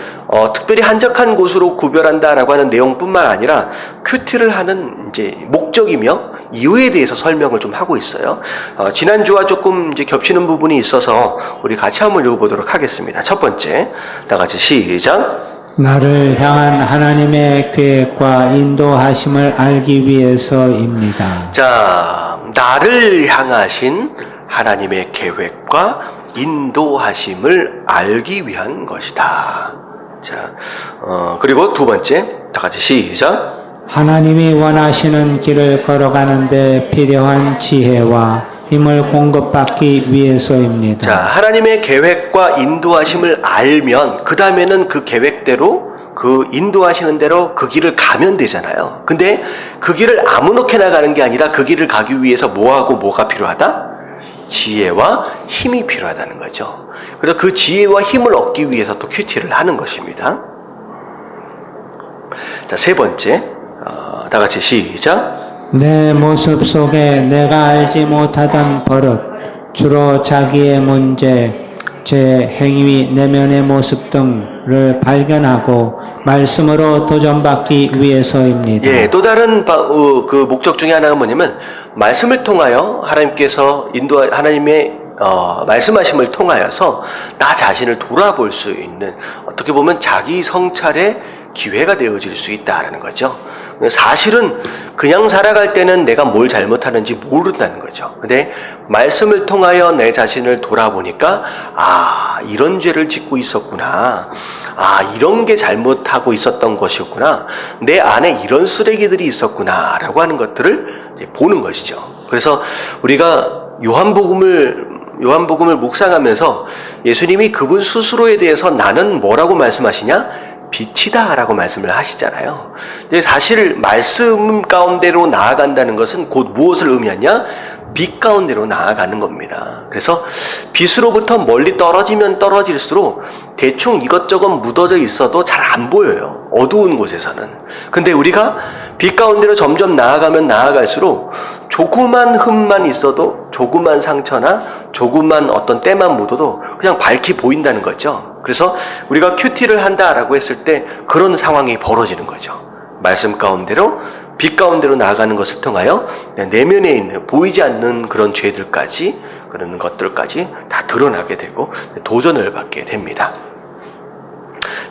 Speaker 1: 특별히 한적한 곳으로 구별한다라고 하는 내용뿐만 아니라 큐티를 하는 이제 목적이며 이유에 대해서 설명을 좀 하고 있어요. 지난주와 조금 이제 겹치는 부분이 있어서 우리 같이 한번 읽어보도록 하겠습니다. 첫 번째, 다 같이 시작.
Speaker 2: 나를 향한 하나님의 계획과 인도하심을 알기 위해서입니다.
Speaker 1: 자, 나를 향하신 하나님의 계획과 인도하심을 알기 위한 것이다. 자, 그리고 두 번째, 다 같이 시작.
Speaker 2: 하나님이 원하시는 길을 걸어가는데 필요한 지혜와 힘을 공급받기 위해서입니다.
Speaker 1: 자, 하나님의 계획과 인도하심을 알면 그 다음에는 그 계획대로 그 인도하시는 대로 그 길을 가면 되잖아요. 근데 그 길을 아무렇게나 가는 게 아니라 그 길을 가기 위해서 뭐하고 뭐가 필요하다? 지혜와 힘이 필요하다는 거죠. 그래서 그 지혜와 힘을 얻기 위해서 또 큐티를 하는 것입니다. 자, 세 번째, 다 같이 시작.
Speaker 2: 내 모습 속에 내가 알지 못하던 버릇, 주로 자기의 문제, 제 행위, 내면의 모습 등을 발견하고 말씀으로 도전받기 위해서입니다.
Speaker 1: 예, 또 다른 그 목적 중에 하나가 뭐냐면 말씀을 통하여 하나님께서 하나님의 말씀하심을 통하여서 나 자신을 돌아볼 수 있는, 어떻게 보면 자기 성찰의 기회가 되어질 수 있다라는 거죠. 사실은 그냥 살아갈 때는 내가 뭘 잘못하는지 모른다는 거죠. 근데 말씀을 통하여 내 자신을 돌아보니까, 아, 이런 죄를 짓고 있었구나. 아, 이런 게 잘못하고 있었던 것이었구나. 내 안에 이런 쓰레기들이 있었구나. 라고 하는 것들을 이제 보는 것이죠. 그래서 우리가 요한복음을 묵상하면서 예수님이 그분 스스로에 대해서 나는 뭐라고 말씀하시냐? 빛이다 라고 말씀을 하시잖아요. 근데 사실 말씀 가운데로 나아간다는 것은 곧 무엇을 의미하냐? 빛 가운데로 나아가는 겁니다. 그래서 빛으로부터 멀리 떨어지면 떨어질수록 대충 이것저것 묻어져 있어도 잘 안 보여요. 어두운 곳에서는. 근데 우리가 빛 가운데로 점점 나아가면 나아갈수록 조그만 흠만 있어도, 조그만 상처나 조그만 어떤 때만 묻어도 그냥 밝게 보인다는 거죠. 그래서 우리가 큐티를 한다라고 했을 때 그런 상황이 벌어지는 거죠. 말씀 가운데로, 빛 가운데로 나아가는 것을 통하여 내면에 있는 보이지 않는 그런 죄들까지, 그런 것들까지 다 드러나게 되고 도전을 받게 됩니다.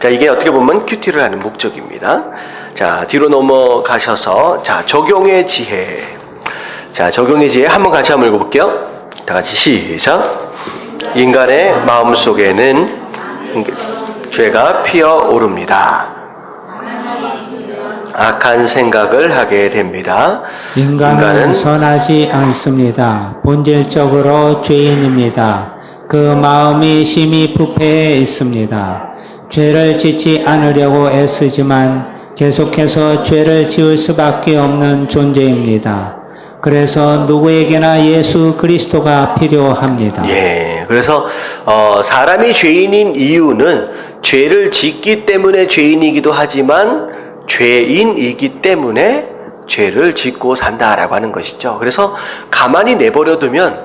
Speaker 1: 자, 이게 어떻게 보면 큐티를 하는 목적입니다. 자, 뒤로 넘어가셔서, 자, 적용의 지혜. 자, 적용의 지혜 한번 같이 한번 읽어볼게요. 다 같이 시작. 인간의 마음 속에는 죄가 피어오릅니다. 악한 생각을 하게 됩니다.
Speaker 2: 인간은 선하지 않습니다. 본질적으로 죄인입니다. 그 마음이 심히 부패해 있습니다. 죄를 짓지 않으려고 애쓰지만 계속해서 죄를 지을 수밖에 없는 존재입니다. 그래서 누구에게나 예수 그리스도가 필요합니다.
Speaker 1: 예, 그래서 사람이 죄인인 이유는 죄를 짓기 때문에 죄인이기도 하지만 죄인이기 때문에 죄를 짓고 산다라고 하는 것이죠. 그래서 가만히 내버려두면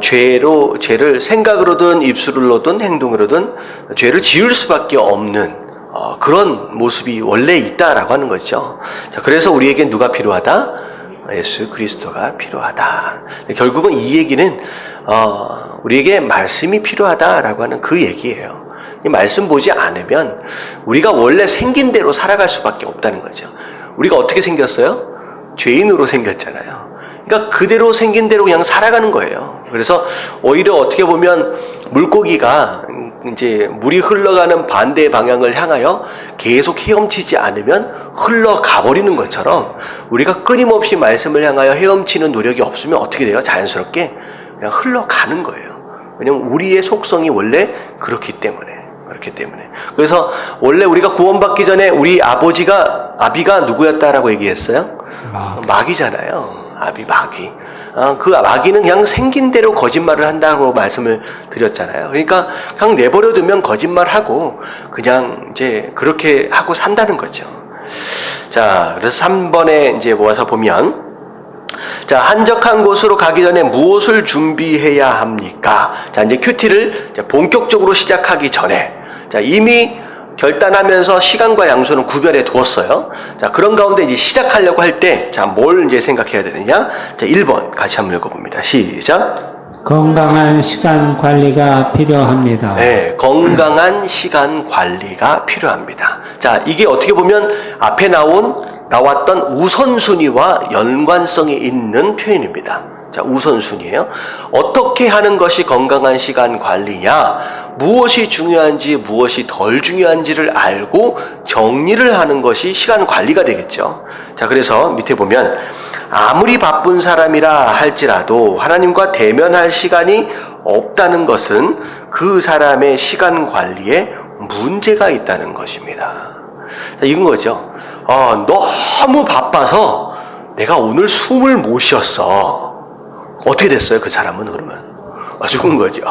Speaker 1: 죄를 생각으로든 입술로든 행동으로든 죄를 지을 수밖에 없는 그런 모습이 원래 있다라고 하는 거죠. 자, 그래서 우리에게 누가 필요하다? 예수 그리스도가 필요하다. 결국은 이 얘기는 우리에게 말씀이 필요하다라고 하는 그 얘기예요. 이 말씀 보지 않으면 우리가 원래 생긴 대로 살아갈 수밖에 없다는 거죠. 우리가 어떻게 생겼어요? 죄인으로 생겼잖아요. 그러니까 그대로 생긴 대로 그냥 살아가는 거예요. 그래서 오히려 어떻게 보면 물고기가 이제 물이 흘러가는 반대 방향을 향하여 계속 헤엄치지 않으면 흘러가 버리는 것처럼 우리가 끊임없이 말씀을 향하여 헤엄치는 노력이 없으면 어떻게 돼요? 자연스럽게 그냥 흘러가는 거예요. 왜냐면 우리의 속성이 원래 그렇기 때문에. 그래서 원래 우리가 구원받기 전에 우리 아비가 누구였다라고 얘기했어요? 마귀잖아요. 마귀. 그 마귀는 그냥 생긴 대로 거짓말을 한다고 말씀을 드렸잖아요. 그러니까 그냥 내버려두면 거짓말하고 그냥 이제 그렇게 하고 산다는 거죠. 자, 그래서 3번에 이제 모아서 보면, 자, 한적한 곳으로 가기 전에 무엇을 준비해야 합니까? 자, 이제 큐티를 본격적으로 시작하기 전에, 자, 이미 결단하면서 시간과 양수는 구별해 두었어요. 자, 그런 가운데 이제 시작하려고 할 때, 자, 뭘 이제 생각해야 되느냐? 자, 1번 같이 한번 읽어봅니다. 시작.
Speaker 2: 건강한 시간 관리가 필요합니다.
Speaker 1: 네, 건강한 시간 관리가 필요합니다. 자, 이게 어떻게 보면 앞에 나왔던 우선순위와 연관성이 있는 표현입니다. 자, 우선순위예요. 어떻게 하는 것이 건강한 시간 관리냐? 무엇이 중요한지 무엇이 덜 중요한지를 알고 정리를 하는 것이 시간 관리가 되겠죠. 자, 그래서 밑에 보면 아무리 바쁜 사람이라 할지라도 하나님과 대면할 시간이 없다는 것은 그 사람의 시간 관리에 문제가 있다는 것입니다. 자, 이건 거죠. 너무 바빠서 내가 오늘 숨을 못 쉬었어. 어떻게 됐어요? 그 사람은 그러면 죽은 거죠.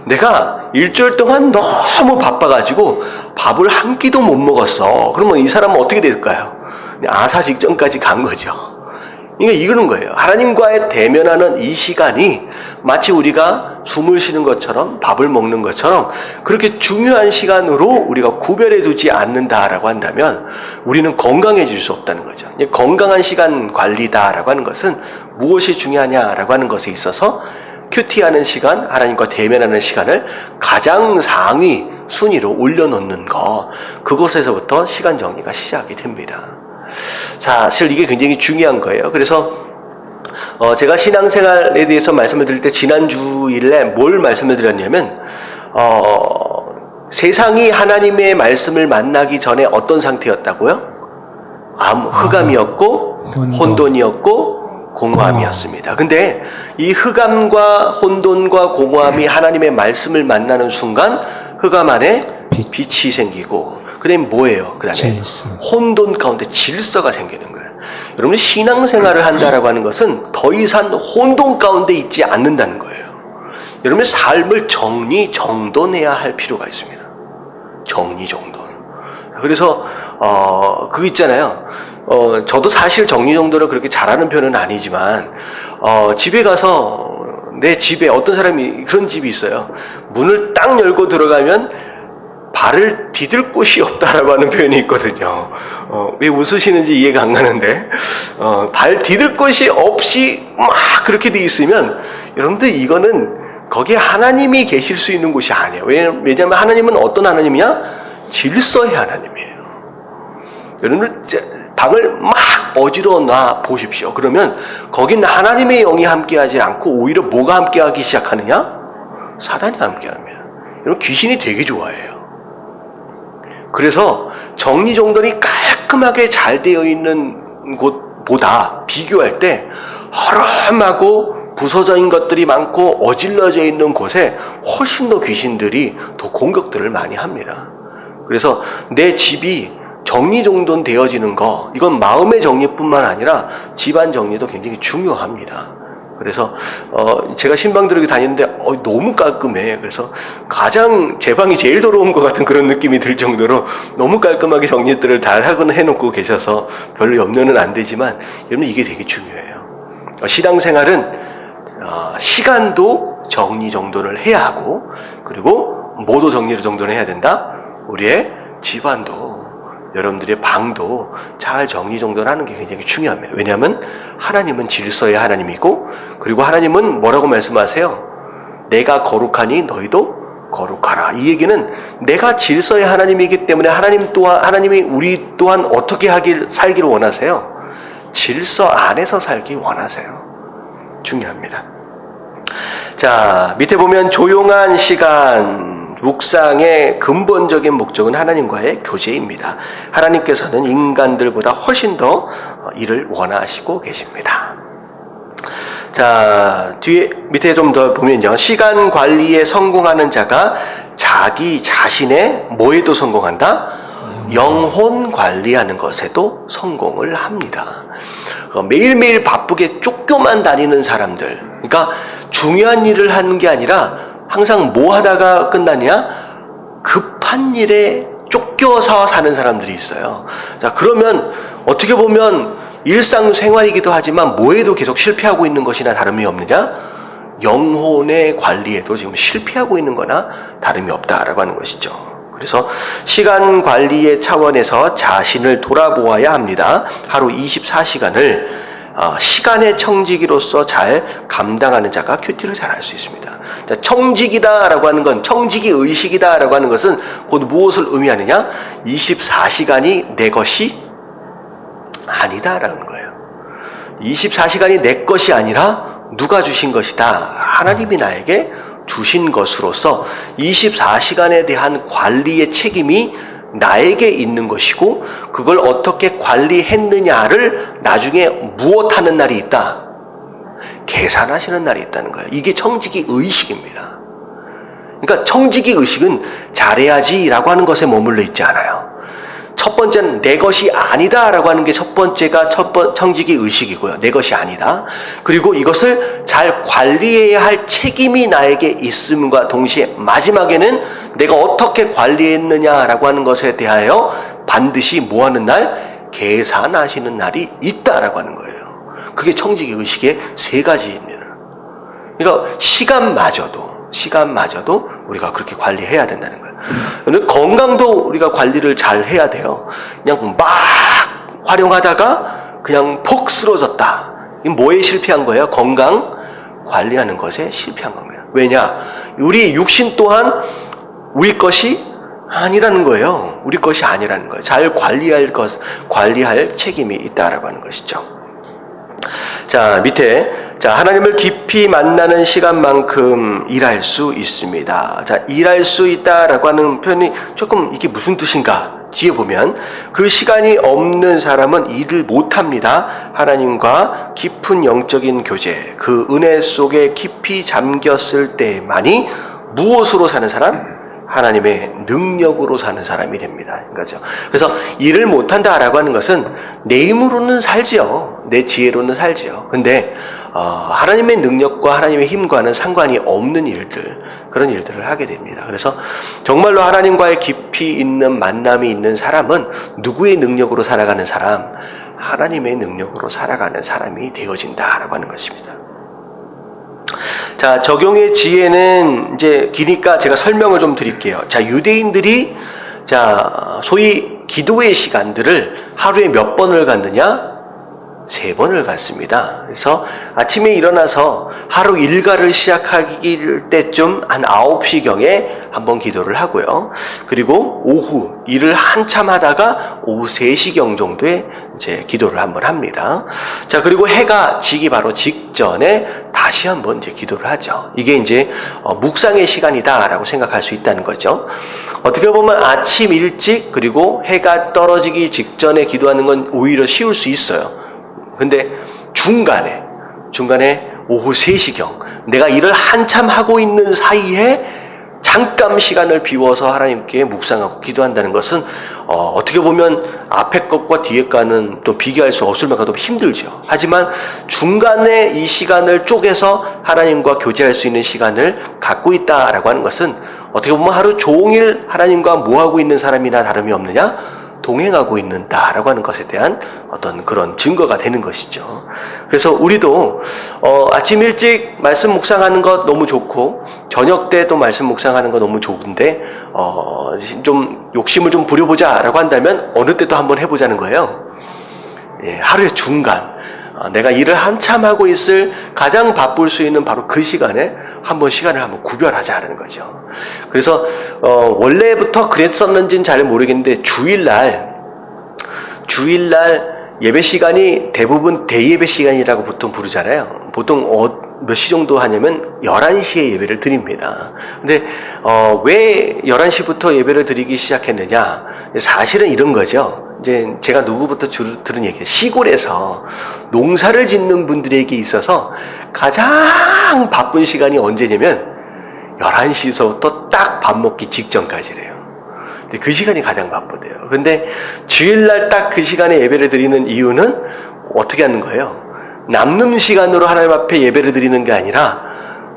Speaker 1: 내가 일주일 동안 너무 바빠가지고 밥을 한 끼도 못 먹었어. 그러면 이 사람은 어떻게 될까요? 아사 직전까지 간 거죠. 그러니까 이러는 거예요. 하나님과의 대면하는 이 시간이 마치 우리가 숨을 쉬는 것처럼 밥을 먹는 것처럼 그렇게 중요한 시간으로 우리가 구별해 두지 않는다라고 한다면 우리는 건강해질 수 없다는 거죠. 건강한 시간 관리다라고 하는 것은 무엇이 중요하냐라고 하는 것에 있어서 큐티하는 시간, 하나님과 대면하는 시간을 가장 상위 순위로 올려놓는 것, 그것에서부터 시간 정리가 시작이 됩니다. 사실 이게 굉장히 중요한 거예요. 그래서 제가 신앙생활에 대해서 말씀을 드릴 때 지난주일에 뭘 말씀을 드렸냐면 세상이 하나님의 말씀을 만나기 전에 어떤 상태였다고요? 흑암이었고 혼돈이었고 공허함이었습니다. 근데 이 흑암과 혼돈과 공허함이 하나님의 말씀을 만나는 순간 흑암 안에 빛이 생기고 그 다음에 뭐예요? 그 다음에 혼돈 가운데 질서가 생기는 거예요. 여러분 신앙생활을 한다라고 하는 것은 더 이상 혼돈 가운데 있지 않는다는 거예요. 여러분의 삶을 정돈해야 할 필요가 있습니다. 정돈. 그래서 그거 있잖아요. 저도 사실 정리정돈을 그렇게 잘하는 편은 아니지만 집에 가서 내 집에 어떤 사람이 그런 집이 있어요. 문을 딱 열고 들어가면 발을 디딜 곳이 없다라고 하는 표현이 있거든요. 왜 웃으시는지 이해가 안 가는데 발 디딜 곳이 없이 막 그렇게 돼 있으면 여러분들 이거는 거기에 하나님이 계실 수 있는 곳이 아니에요. 왜냐하면 하나님은 어떤 하나님이냐? 질서의 하나님이에요. 여러분들 방을 막 어지러워 놔 보십시오. 그러면 거긴 하나님의 영이 함께하지 않고 오히려 뭐가 함께하기 시작하느냐? 사단이 함께합니다. 여러분 귀신이 되게 좋아해요. 그래서 정리정돈이 깔끔하게 잘 되어 있는 곳보다 비교할 때 허름하고 부서져 있는 것들이 많고 어질러져 있는 곳에 훨씬 더 귀신들이 더 공격들을 많이 합니다. 그래서 내 집이 정리정돈 되어지는 거, 이건 마음의 정리뿐만 아니라 집안 정리도 굉장히 중요합니다. 그래서 제가 신방들에게 다니는데 너무 깔끔해. 그래서 가장 제 방이 제일 더러운 것 같은 그런 느낌이 들 정도로 너무 깔끔하게 정리들을 잘 하고는 해놓고 계셔서 별로 염려는 안 되지만 여러분 이게 되게 중요해요. 신앙생활은 시간도 정리정돈을 해야 하고 그리고 뭐도 정리정돈을 해야 된다? 우리의 집안도 여러분들의 방도 잘 정리정돈하는 게 굉장히 중요합니다. 왜냐하면 하나님은 질서의 하나님이고 그리고 하나님은 뭐라고 말씀하세요? 내가 거룩하니 너희도 거룩하라. 이 얘기는 내가 질서의 하나님이기 때문에 하나님이 우리 또한 어떻게 살기를 원하세요? 질서 안에서 살기 원하세요. 중요합니다. 자, 밑에 보면 조용한 시간, 묵상의 근본적인 목적은 하나님과의 교제입니다. 하나님께서는 인간들보다 훨씬 더 이를 원하시고 계십니다. 자, 밑에 좀 더 보면요. 시간 관리에 성공하는 자가 자기 자신의 뭐에도 성공한다? 영혼 관리하는 것에도 성공을 합니다. 매일매일 바쁘게 쫓겨만 다니는 사람들, 그러니까 중요한 일을 하는 게 아니라 항상 뭐 하다가 끝나냐? 급한 일에 쫓겨서 사는 사람들이 있어요. 자, 그러면 어떻게 보면 일상생활이기도 하지만 뭐에도 계속 실패하고 있는 것이나 다름이 없느냐? 영혼의 관리에도 지금 실패하고 있는 거나 다름이 없다라고 하는 것이죠. 그래서 시간 관리의 차원에서 자신을 돌아보아야 합니다. 하루 24시간을 시간의 청지기로서 잘 감당하는 자가 큐티를 잘 할 수 있습니다. 자, 청지기다라고 하는 건, 청지기 의식이다라고 하는 것은 곧 무엇을 의미하느냐? 24시간이 내 것이 아니다라는 거예요. 24시간이 내 것이 아니라 누가 주신 것이다. 하나님이 나에게 주신 것으로서 24시간에 대한 관리의 책임이 나에게 있는 것이고, 그걸 어떻게 관리했느냐를 나중에 무엇하는 날이 있다? 계산하시는 날이 있다는 거예요. 이게 청지기 의식입니다. 그러니까 청지기 의식은 잘해야지라고 하는 것에 머물러 있지 않아요. 첫 번째는 내 것이 아니다라고 하는 게 첫 번째가 청지기 의식이고요. 내 것이 아니다. 그리고 이것을 잘 관리해야 할 책임이 나에게 있음과 동시에 마지막에는 내가 어떻게 관리했느냐라고 하는 것에 대하여 반드시 뭐하는 날? 계산하시는 날이 있다라고 하는 거예요. 그게 청지기 의식의 세 가지입니다. 그러니까 시간마저도 우리가 그렇게 관리해야 된다는 거예요. 근데 건강도 우리가 관리를 잘 해야 돼요. 그냥 막 활용하다가 그냥 폭 쓰러졌다. 이게 뭐에 실패한 거예요? 건강 관리하는 것에 실패한 겁니다. 왜냐? 우리 육신 또한 우리 것이 아니라는 거예요. 우리 것이 아니라는 거예요. 잘 관리할 책임이 있다라고 하는 것이죠. 자, 밑에, 자, 하나님을 깊이 만나는 시간만큼 일할 수 있습니다. 자, 일할 수 있다라고 하는 표현이 조금 이게 무슨 뜻인가? 뒤에 보면 그 시간이 없는 사람은 일을 못합니다. 하나님과 깊은 영적인 교제, 그 은혜 속에 깊이 잠겼을 때만이 무엇으로 사는 사람? 하나님의 능력으로 사는 사람이 됩니다. 그렇죠? 그래서 일을 못한다라고 하는 것은 내 힘으로는 살지요. 내 지혜로는 살지요. 근데 하나님의 능력과 하나님의 힘과는 상관이 없는 일들, 그런 일들을 하게 됩니다. 그래서 정말로 하나님과의 깊이 있는 만남이 있는 사람은 누구의 능력으로 살아가는 사람? 하나님의 능력으로 살아가는 사람이 되어진다라고 하는 것입니다. 자, 적용의 지혜는 이제 기니까 제가 설명을 좀 드릴게요. 자, 유대인들이 소위 기도의 시간들을 하루에 몇 번을 갖느냐? 3번을 갖습니다. 그래서 아침에 일어나서 하루 일과를 시작하기 때쯤 한 9시경에 한번 기도를 하고요. 그리고 오후 일을 한참 하다가 오후 3시경 정도에 이제 기도를 한번 합니다. 자, 그리고 해가 지기 바로 직전에 다시 한번 이제 기도를 하죠. 이게 이제 묵상의 시간이다라고 생각할 수 있다는 거죠. 어떻게 보면 아침 일찍 그리고 해가 떨어지기 직전에 기도하는 건 오히려 쉬울 수 있어요. 근데 중간에 오후 3시경 내가 일을 한참 하고 있는 사이에 잠깐 시간을 비워서 하나님께 묵상하고 기도한다는 것은 어떻게 보면 앞에 것과 뒤에 것과는 또 비교할 수 없을 만큼 힘들죠. 하지만 중간에 이 시간을 쪼개서 하나님과 교제할 수 있는 시간을 갖고 있다라고 하는 것은 어떻게 보면 하루 종일 하나님과 뭐하고 있는 사람이나 다름이 없느냐? 동행하고 있는다라고 하는 것에 대한 어떤 그런 증거가 되는 것이죠. 그래서 우리도 아침 일찍 말씀 묵상하는 것 너무 좋고 저녁 때도 말씀 묵상하는 거 너무 좋은데 좀 욕심을 좀 부려보자라고 한다면 어느 때도 한번 해보자는 거예요. 예, 하루의 중간 내가 일을 한참 하고 있을 가장 바쁠 수 있는 바로 그 시간에 시간을 한번 구별하자는 거죠. 그래서 원래부터 그랬었는지는 잘 모르겠는데 주일날 예배 시간이 대부분 대예배 시간이라고 보통 부르잖아요. 보통 몇 시 정도 하냐면 11시에 예배를 드립니다. 근데 왜 11시부터 예배를 드리기 시작했느냐? 사실은 이런 거죠. 이제 제가 누구부터 들은 얘기예요. 시골에서 농사를 짓는 분들에게 있어서 가장 바쁜 시간이 언제냐면 11시서부터 딱 밥 먹기 직전까지래요. 근데 그 시간이 가장 바쁘대요. 근데 주일날 딱 그 시간에 예배를 드리는 이유는 어떻게 하는 거예요? 남는 시간으로 하나님 앞에 예배를 드리는 게 아니라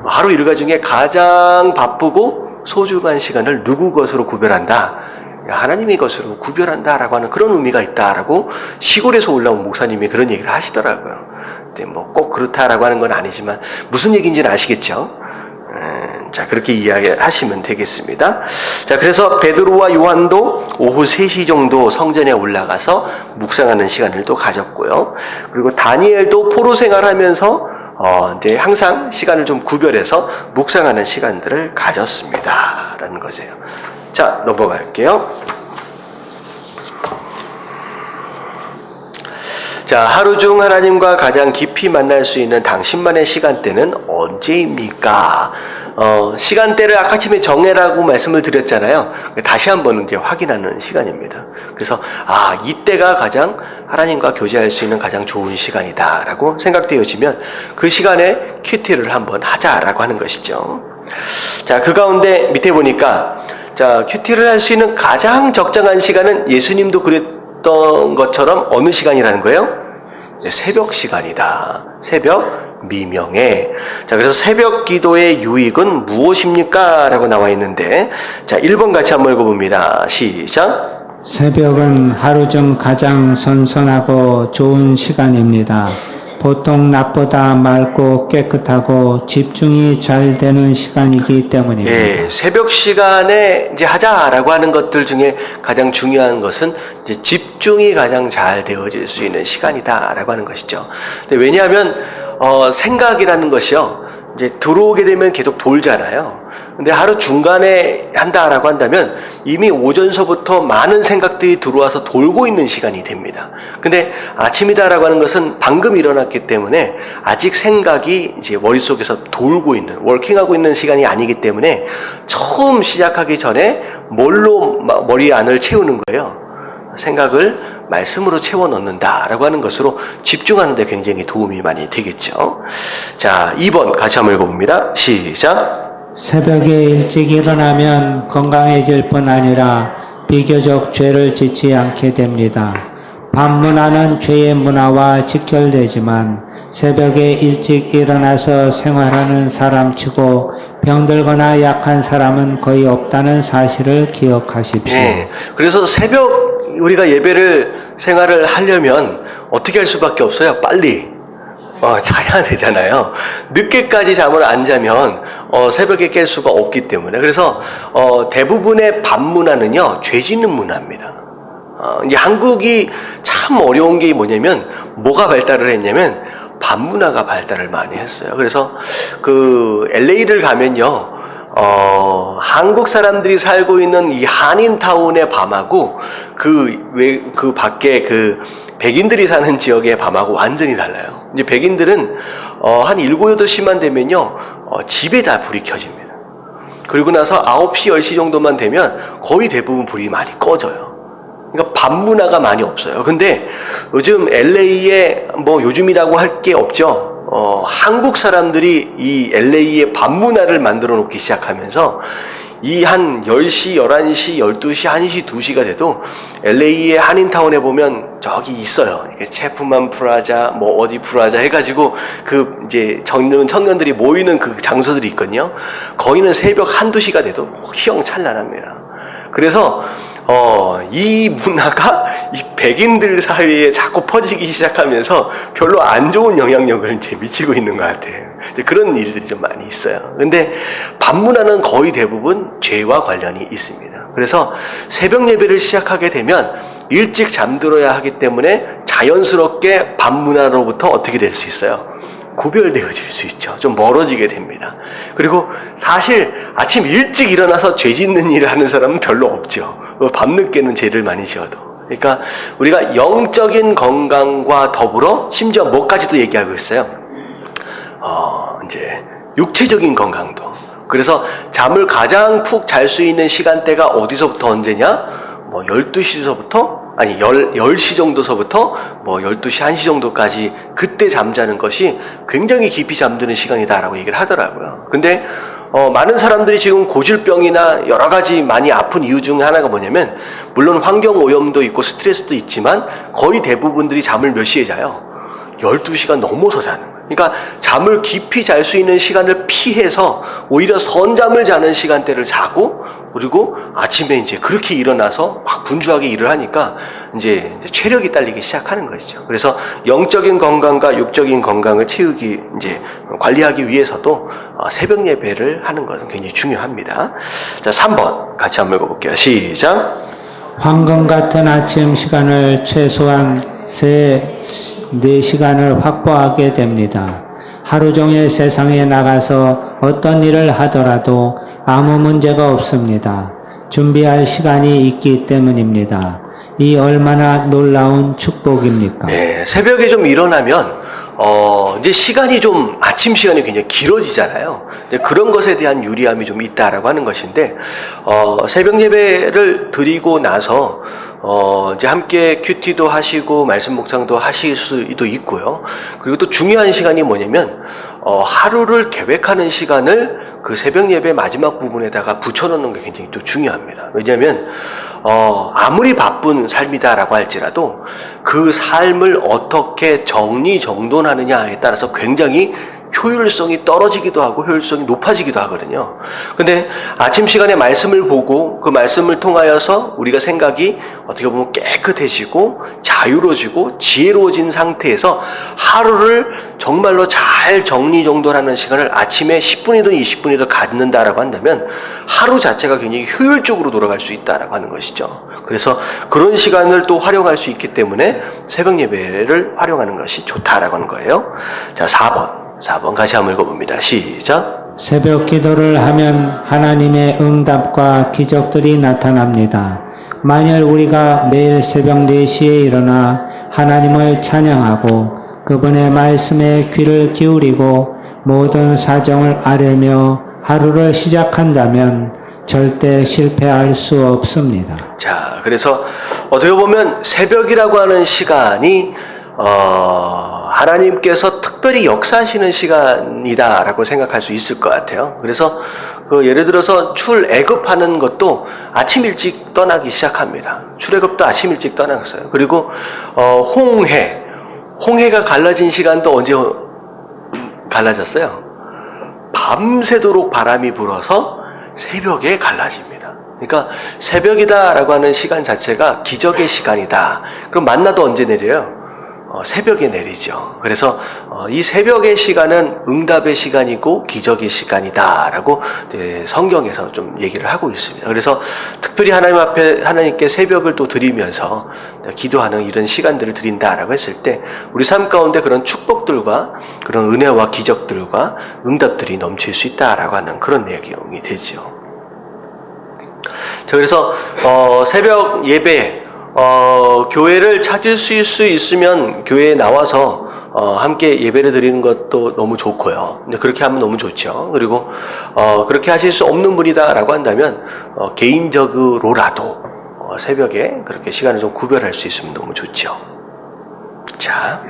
Speaker 1: 하루 일과 중에 가장 바쁘고 소중한 시간을 누구 것으로 구별한다? 하나님의 것으로 구별한다라고 하는 그런 의미가 있다라고 시골에서 올라온 목사님이 그런 얘기를 하시더라고요. 근데 뭐 꼭 그렇다라고 하는 건 아니지만 무슨 얘기인지는 아시겠죠? 자, 그렇게 이야기하시면 되겠습니다. 자, 그래서 베드로와 요한도 오후 3시 정도 성전에 올라가서 묵상하는 시간을 또 가졌고요. 그리고 다니엘도 포로 생활하면서 이제 항상 시간을 좀 구별해서 묵상하는 시간들을 가졌습니다. 라는 거세요. 자, 넘어갈게요. 자, 하루 중 하나님과 가장 깊이 만날 수 있는 당신만의 시간대는 언제입니까? 시간대를 아까 아침에 정해라고 말씀을 드렸잖아요. 다시 한번 이제 확인하는 시간입니다. 그래서, 이때가 가장 하나님과 교제할 수 있는 가장 좋은 시간이다라고 생각되어지면 그 시간에 큐티를 한번 하자라고 하는 것이죠. 자, 그 가운데 밑에 보니까, 자, 큐티를 할 수 있는 가장 적정한 시간은 예수님도 그랬던 것처럼 어느 시간이라는 거예요? 새벽 시간이다. 새벽 미명에. 자, 그래서 새벽 기도의 유익은 무엇입니까? 라고 나와 있는데, 자, 1번 같이 한번 읽어봅니다. 시작.
Speaker 2: 새벽은 하루 중 가장 선선하고 좋은 시간입니다. 보통 낮보다 맑고 깨끗하고 집중이 잘 되는 시간이기 때문입니다.
Speaker 1: 예, 새벽 시간에 이제 하자라고 하는 것들 중에 가장 중요한 것은 이제 집중이 가장 잘 되어질 수 있는 시간이다라고 하는 것이죠. 근데 왜냐하면 생각이라는 것이요, 이제 들어오게 되면 계속 돌잖아요. 근데 하루 중간에 한다라고 한다면 이미 오전서부터 많은 생각들이 들어와서 돌고 있는 시간이 됩니다. 근데 아침이다라고 하는 것은 방금 일어났기 때문에 아직 생각이 이제 머릿속에서 돌고 있는, 워킹하고 있는 시간이 아니기 때문에 처음 시작하기 전에 뭘로 머리 안을 채우는 거예요? 생각을 말씀으로 채워 넣는다라고 하는 것으로 집중하는 데 굉장히 도움이 많이 되겠죠. 자, 2번 같이 한번 읽어봅니다. 시작.
Speaker 2: 새벽에 일찍 일어나면 건강해질 뿐 아니라 비교적 죄를 짓지 않게 됩니다. 밤 문화는 죄의 문화와 직결되지만 새벽에 일찍 일어나서 생활하는 사람치고 병들거나 약한 사람은 거의 없다는 사실을 기억하십시오.
Speaker 1: 네, 그래서 새벽 우리가 생활을 하려면 어떻게 할 수밖에 없어요? 빨리 자야 되잖아요. 늦게까지 잠을 안 자면 새벽에 깰 수가 없기 때문에. 그래서 대부분의 밤 문화는요, 죄 짓는 문화입니다. 이제 한국이 참 어려운 게 뭐냐면, 뭐가 발달을 했냐면 밤 문화가 발달을 많이 했어요. 그래서 그 LA를 가면요, 한국 사람들이 살고 있는 이 한인타운의 밤하고 그 밖에 그 백인들이 사는 지역의 밤하고 완전히 달라요. 이제 백인들은 한 7, 8시만 되면요, 집에 다 불이 켜집니다. 그리고 나서 9시, 10시 정도만 되면 거의 대부분 불이 많이 꺼져요. 그러니까 밤 문화가 많이 없어요. 근데 요즘 LA에 뭐 요즘이라고 할 게 없죠. 한국 사람들이 이 LA의 밤 문화를 만들어 놓기 시작하면서 이 한 10시, 11시, 12시, 1시, 2시가 돼도 LA의 한인타운에 보면 저기 있어요. 이게 체프만 프라자, 뭐 어디 프라자 해가지고 그 이제 청년들이 모이는 그 장소들이 있거든요. 거기는 새벽 1, 2시가 돼도 휘황찬란합니다. 그래서 이 문화가 이 백인들 사이에 자꾸 퍼지기 시작하면서 별로 안 좋은 영향력을 이제 미치고 있는 것 같아요. 이제 그런 일들이 좀 많이 있어요. 근데 밤 문화는 거의 대부분 죄와 관련이 있습니다. 그래서 새벽 예배를 시작하게 되면 일찍 잠들어야 하기 때문에 자연스럽게 밤 문화로부터 어떻게 될 수 있어요? 구별되어질 수 있죠. 좀 멀어지게 됩니다. 그리고 사실 아침 일찍 일어나서 죄 짓는 일을 하는 사람은 별로 없죠. 밤늦게는 죄를 많이 지어도. 그러니까 우리가 영적인 건강과 더불어 심지어 뭐까지도 얘기하고 있어요. 이제 육체적인 건강도. 그래서 잠을 가장 푹 잘 수 있는 시간대가 어디서부터 언제냐? 뭐 12시서부터 10시 정도서부터 뭐 12시, 1시 정도까지 그때 잠자는 것이 굉장히 깊이 잠드는 시간이다라고 얘기를 하더라고요. 근데 많은 사람들이 지금 고질병이나 여러 가지 많이 아픈 이유 중 하나가 뭐냐면, 물론 환경 오염도 있고 스트레스도 있지만 거의 대부분들이 잠을 몇 시에 자요? 12시간 넘어서 자는 거예요. 그러니까 잠을 깊이 잘 수 있는 시간을 피해서 오히려 선잠을 자는 시간대를 자고, 그리고 아침에 이제 그렇게 일어나서 막 분주하게 일을 하니까 이제 체력이 딸리기 시작하는 것이죠. 그래서 영적인 건강과 육적인 건강을 관리하기 위해서도 새벽 예배를 하는 것은 굉장히 중요합니다. 자, 3번 같이 한번 읽어볼게요. 시작.
Speaker 2: 황금 같은 아침 시간을 최소한 4시간을 확보하게 됩니다. 하루 종일 세상에 나가서 어떤 일을 하더라도 아무 문제가 없습니다. 준비할 시간이 있기 때문입니다. 이 얼마나 놀라운 축복입니까?
Speaker 1: 네, 새벽에 좀 일어나면 이제 시간이 좀 아침 시간이 굉장히 길어지잖아요. 그런 것에 대한 유리함이 좀 있다라고 하는 것인데, 새벽 예배를 드리고 나서 이제 함께 큐티도 하시고 말씀 묵상도 하실 수도 있고요. 그리고 또 중요한 시간이 뭐냐면 하루를 계획하는 시간을 그 새벽 예배 마지막 부분에다가 붙여놓는 게 굉장히 또 중요합니다. 왜냐하면 아무리 바쁜 삶이다라고 할지라도 그 삶을 어떻게 정리정돈하느냐에 따라서 굉장히 효율성이 떨어지기도 하고 효율성이 높아지기도 하거든요. 근데 아침 시간에 말씀을 보고 그 말씀을 통하여서 우리가 생각이 어떻게 보면 깨끗해지고 자유로워지고 지혜로워진 상태에서 하루를 정말로 잘 정리정돈하는 시간을 아침에 10분이든 20분이든 갖는다라고 한다면 하루 자체가 굉장히 효율적으로 돌아갈 수 있다라고 하는 것이죠. 그래서 그런 시간을 또 활용할 수 있기 때문에 새벽 예배를 활용하는 것이 좋다라고 하는 거예요. 자, 4번 같이 한번 읽어봅니다. 시작.
Speaker 2: 새벽 기도를 하면 하나님의 응답과 기적들이 나타납니다. 만일 우리가 매일 새벽 4시에 일어나 하나님을 찬양하고 그분의 말씀에 귀를 기울이고 모든 사정을 아뢰며 하루를 시작한다면 절대 실패할 수 없습니다.
Speaker 1: 자, 그래서 어떻게 보면 새벽이라고 하는 시간이 하나님께서 특별히 역사하시는 시간이다라고 생각할 수 있을 것 같아요. 그래서 예를 들어서 출애굽하는 것도 아침 일찍 떠나기 시작합니다. 출애굽도 아침 일찍 떠났어요. 그리고 홍해가 갈라진 시간도 언제 갈라졌어요? 밤새도록 바람이 불어서 새벽에 갈라집니다. 그러니까 새벽이다라고 하는 시간 자체가 기적의 시간이다. 그럼 만나도 언제 내려요? 새벽에 내리죠. 그래서 이 새벽의 시간은 응답의 시간이고 기적의 시간이다라고 성경에서 좀 얘기를 하고 있습니다. 그래서 특별히 하나님 앞에 하나님께 새벽을 또 드리면서 기도하는 이런 시간들을 드린다라고 했을 때 우리 삶 가운데 그런 축복들과 그런 은혜와 기적들과 응답들이 넘칠 수 있다라고 하는 그런 내용이 되죠. 자, 그래서 새벽 예배 교회를 찾을 수 있으면 교회에 나와서 함께 예배를 드리는 것도 너무 좋고요. 그렇게 하면 너무 좋죠. 그리고 그렇게 하실 수 없는 분이다라고 한다면 개인적으로라도 새벽에 그렇게 시간을 좀 구별할 수 있으면 너무 좋죠. 자,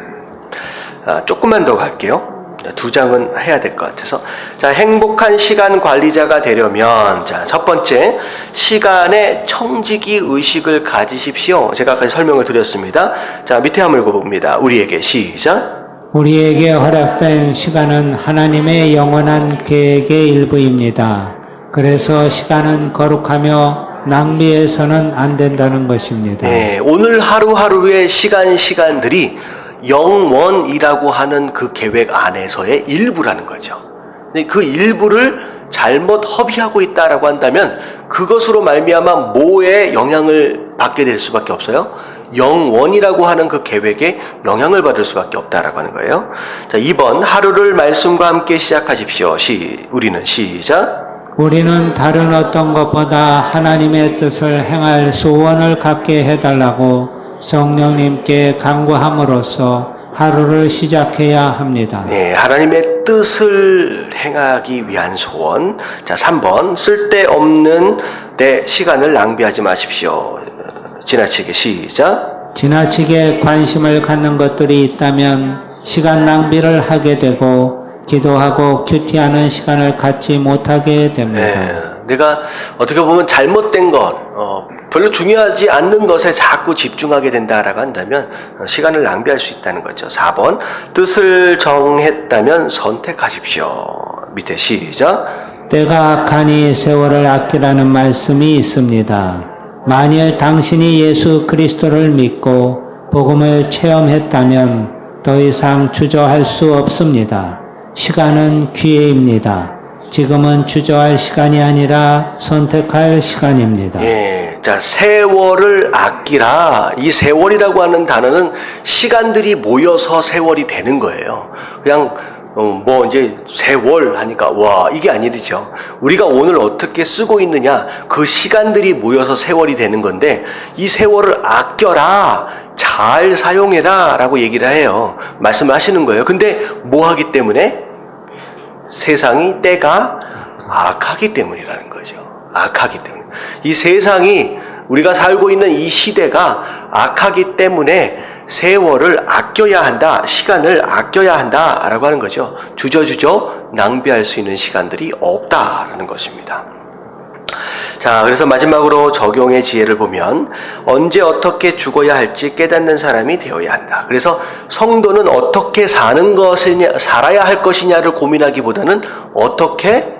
Speaker 1: 조금만 더 갈게요. 2장은 해야 될 것 같아서. 자, 행복한 시간 관리자가 되려면, 자, 첫 번째, 시간의 청지기 의식을 가지십시오. 제가 아까 설명을 드렸습니다. 자, 밑에 한번 읽어봅니다. 우리에게 시작.
Speaker 2: 우리에게 허락된 시간은 하나님의 영원한 계획의 일부입니다. 그래서 시간은 거룩하며 낭비해서는 안 된다는 것입니다.
Speaker 1: 네, 오늘 하루하루의 시간들이 영원이라고 하는 그 계획 안에서의 일부라는 거죠. 그 일부를 잘못 허비하고 있다라고 한다면 그것으로 말미암아 뭐에 영향을 받게 될 수밖에 없어요? 영원이라고 하는 그 계획에 영향을 받을 수밖에 없다라고 하는 거예요. 자, 2번, 하루를 말씀과 함께 시작하십시오. 우리는 시작.
Speaker 2: 우리는 다른 어떤 것보다 하나님의 뜻을 행할 소원을 갖게 해달라고 성령님께 간구함으로써 하루를 시작해야 합니다.
Speaker 1: 네, 하나님의 뜻을 행하기 위한 소원. 자, 3번. 쓸데없는 내 시간을 낭비하지 마십시오. 지나치게 시작.
Speaker 2: 지나치게 관심을 갖는 것들이 있다면 시간 낭비를 하게 되고 기도하고 큐티하는 시간을 갖지 못하게 됩니다.
Speaker 1: 네, 내가 어떻게 보면 잘못된 것, 별로 중요하지 않는 것에 자꾸 집중하게 된다라고 한다면 시간을 낭비할 수 있다는 거죠. 4번. 뜻을 정했다면 선택하십시오. 밑에 시작.
Speaker 2: 때가 악하니 세월을 아끼라는 말씀이 있습니다. 만일 당신이 예수 그리스도를 믿고 복음을 체험했다면 더 이상 주저할 수 없습니다. 시간은 기회입니다. 지금은 주저할 시간이 아니라 선택할 시간입니다.
Speaker 1: 예, 자, 세월을 아끼라. 이 세월이라고 하는 단어는 시간들이 모여서 세월이 되는 거예요. 그냥 이제 세월 하니까 와, 이게 아니죠. 우리가 오늘 어떻게 쓰고 있느냐, 그 시간들이 모여서 세월이 되는 건데, 이 세월을 아껴라, 잘 사용해라 라고 얘기를 해요. 말씀하시는 거예요. 근데 뭐 하기 때문에? 세상이 때가 악하기 때문이라는 거죠. 악하기 때문에. 이 세상이, 우리가 살고 있는 이 시대가 악하기 때문에 세월을 아껴야 한다, 시간을 아껴야 한다 라고 하는 거죠. 주저주저 낭비할 수 있는 시간들이 없다라는 것입니다. 자, 그래서 마지막으로 적용의 지혜를 보면 언제 어떻게 죽어야 할지 깨닫는 사람이 되어야 한다. 그래서 성도는 어떻게 살아야 할 것이냐를 고민하기보다는 어떻게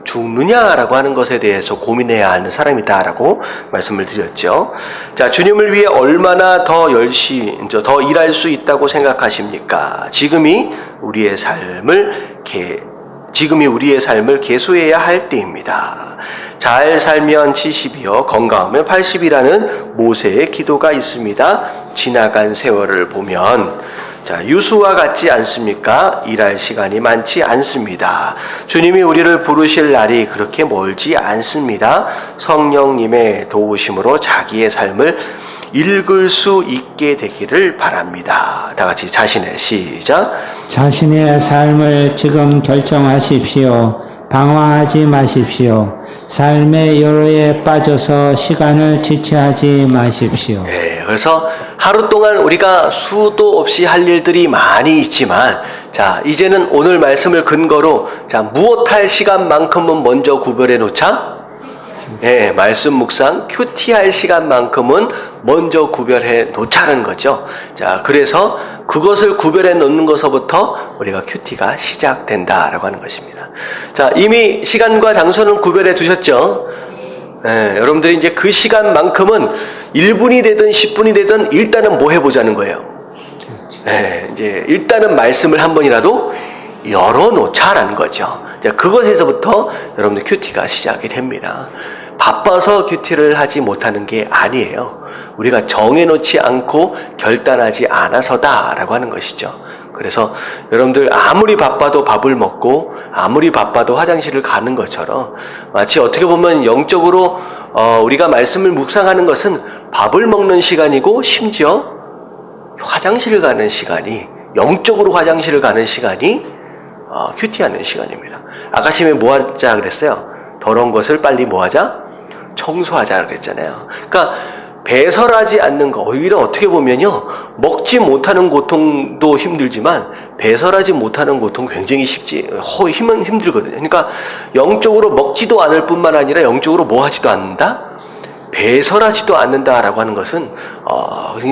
Speaker 1: 죽느냐라고 하는 것에 대해서 고민해야 하는 사람이다라고 말씀을 드렸죠. 자, 주님을 위해 얼마나 더 일할 수 있다고 생각하십니까? 지금이 우리의 삶을 계수해야 할 때입니다. 잘 살면 70이요, 건강하면 80이라는 모세의 기도가 있습니다. 지나간 세월을 보면, 자, 유수와 같지 않습니까? 일할 시간이 많지 않습니다. 주님이 우리를 부르실 날이 그렇게 멀지 않습니다. 성령님의 도우심으로 자기의 삶을 읽을 수 있게 되기를 바랍니다. 다 같이 자신의 시작.
Speaker 2: 자신의 삶을 지금 결정하십시오. 방황하지 마십시오. 삶의 여로에 빠져서 시간을 지체하지 마십시오.
Speaker 1: 네, 그래서 하루 동안 우리가 수도 없이 할 일들이 많이 있지만, 자, 이제는 오늘 말씀을 근거로, 자, 무엇 할 시간만큼은 먼저 구별해 놓자. 네, 말씀 묵상, 큐티할 시간만큼은 먼저 구별해 놓자는 거죠. 자, 그래서 그것을 구별해 놓는 것서부터 우리가 큐티가 시작된다라고 하는 것입니다. 자, 이미 시간과 장소는 구별해 두셨죠? 네, 여러분들이 이제 그 시간만큼은 1분이 되든 10분이 되든 일단은 뭐 해보자는 거예요. 네, 이제 일단은 말씀을 한 번이라도 열어놓자라는 거죠. 자, 그것에서부터 여러분들 큐티가 시작이 됩니다. 바빠서 큐티를 하지 못하는 게 아니에요. 우리가 정해놓지 않고 결단하지 않아서다라고 하는 것이죠. 그래서 여러분들 아무리 바빠도 밥을 먹고 아무리 바빠도 화장실을 가는 것처럼, 마치 어떻게 보면 영적으로 우리가 말씀을 묵상하는 것은 밥을 먹는 시간이고, 심지어 화장실을 가는 시간이, 영적으로 화장실을 가는 시간이 큐티하는 시간입니다. 아까 아침에 뭐 하자 그랬어요? 더러운 것을 빨리 뭐 하자? 청소하자 그랬잖아요. 그러니까 배설하지 않는 거, 오히려 어떻게 보면요, 먹지 못하는 고통도 힘들지만 배설하지 못하는 고통 굉장히 힘은 힘들거든요. 그러니까 영적으로 먹지도 않을 뿐만 아니라 영적으로 뭐 하지도 않는다? 배설하지도 않는다라고 하는 것은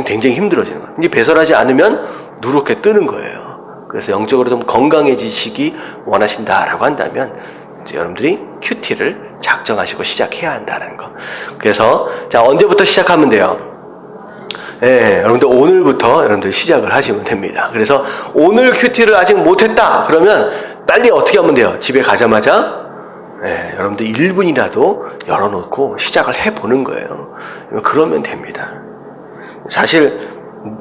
Speaker 1: 굉장히 힘들어지는 거예요. 이제 배설하지 않으면 누렇게 뜨는 거예요. 그래서 영적으로 좀 건강해지시기 원하신다라고 한다면 이제 여러분들이 큐티를 작정하시고 시작해야 한다는 거. 그래서 자, 언제부터 시작하면 돼요? 예, 여러분들 오늘부터 여러분들 시작을 하시면 됩니다. 그래서 오늘 큐티를 아직 못했다 그러면 빨리 어떻게 하면 돼요? 집에 가자마자 여러분들 1분이라도 열어놓고 시작을 해보는 거예요. 그러면 됩니다. 사실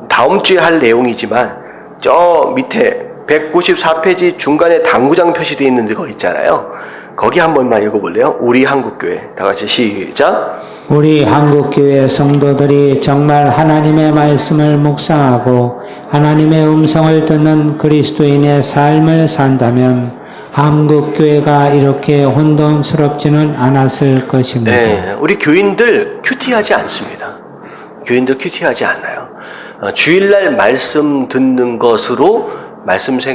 Speaker 1: 다음 주에 할 내용이지만 저 밑에 194페이지 중간에 당구장 표시되어 있는 거 있잖아요. 거기 한 번만 읽어볼래요? 우리 한국교회. 다 같이 시작.
Speaker 2: 우리 한국교회 성도들이 정말 하나님의 말씀을 묵상하고 하나님의 음성을 듣는 그리스도인의 삶을 산다면 한국교회가 이렇게 혼돈스럽지는 않았을 것입니다.
Speaker 1: 네, 우리 교인들 큐티하지 않습니다. 교인들 큐티하지 않아요. 주일날 말씀 듣는 것으로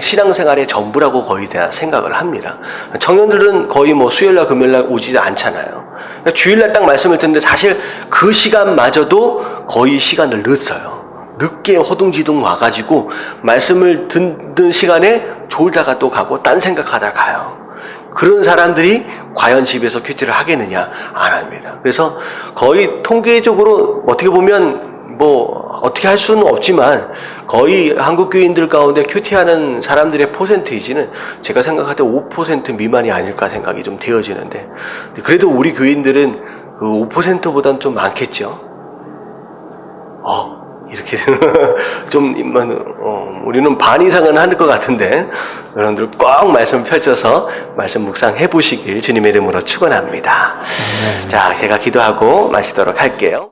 Speaker 1: 신앙생활의 전부라고 거의 다 생각을 합니다. 청년들은 거의 뭐 수요일날 금요일날 오지 않잖아요. 그러니까 주일날 딱 말씀을 듣는데 사실 그 시간마저도 거의 시간을 늦어요. 늦게 허둥지둥 와가지고 말씀을 듣는 시간에 졸다가 또 가고 딴 생각하다 가요. 그런 사람들이 과연 집에서 큐티를 하겠느냐? 안 합니다. 그래서 거의 통계적으로 어떻게 보면 어떻게 할 수는 없지만 거의 한국 교인들 가운데 큐티하는 사람들의 퍼센테이지는 제가 생각할 때 5% 미만이 아닐까 생각이 좀 되어지는데, 그래도 우리 교인들은 그 5%보단 좀 많겠죠. 이렇게 좀 우리는 반 이상은 할 것 같은데, 여러분들 꼭 말씀 펼쳐서 말씀 묵상해 보시길 주님의 이름으로 축원합니다. 자, 제가 기도하고 마치도록 할게요.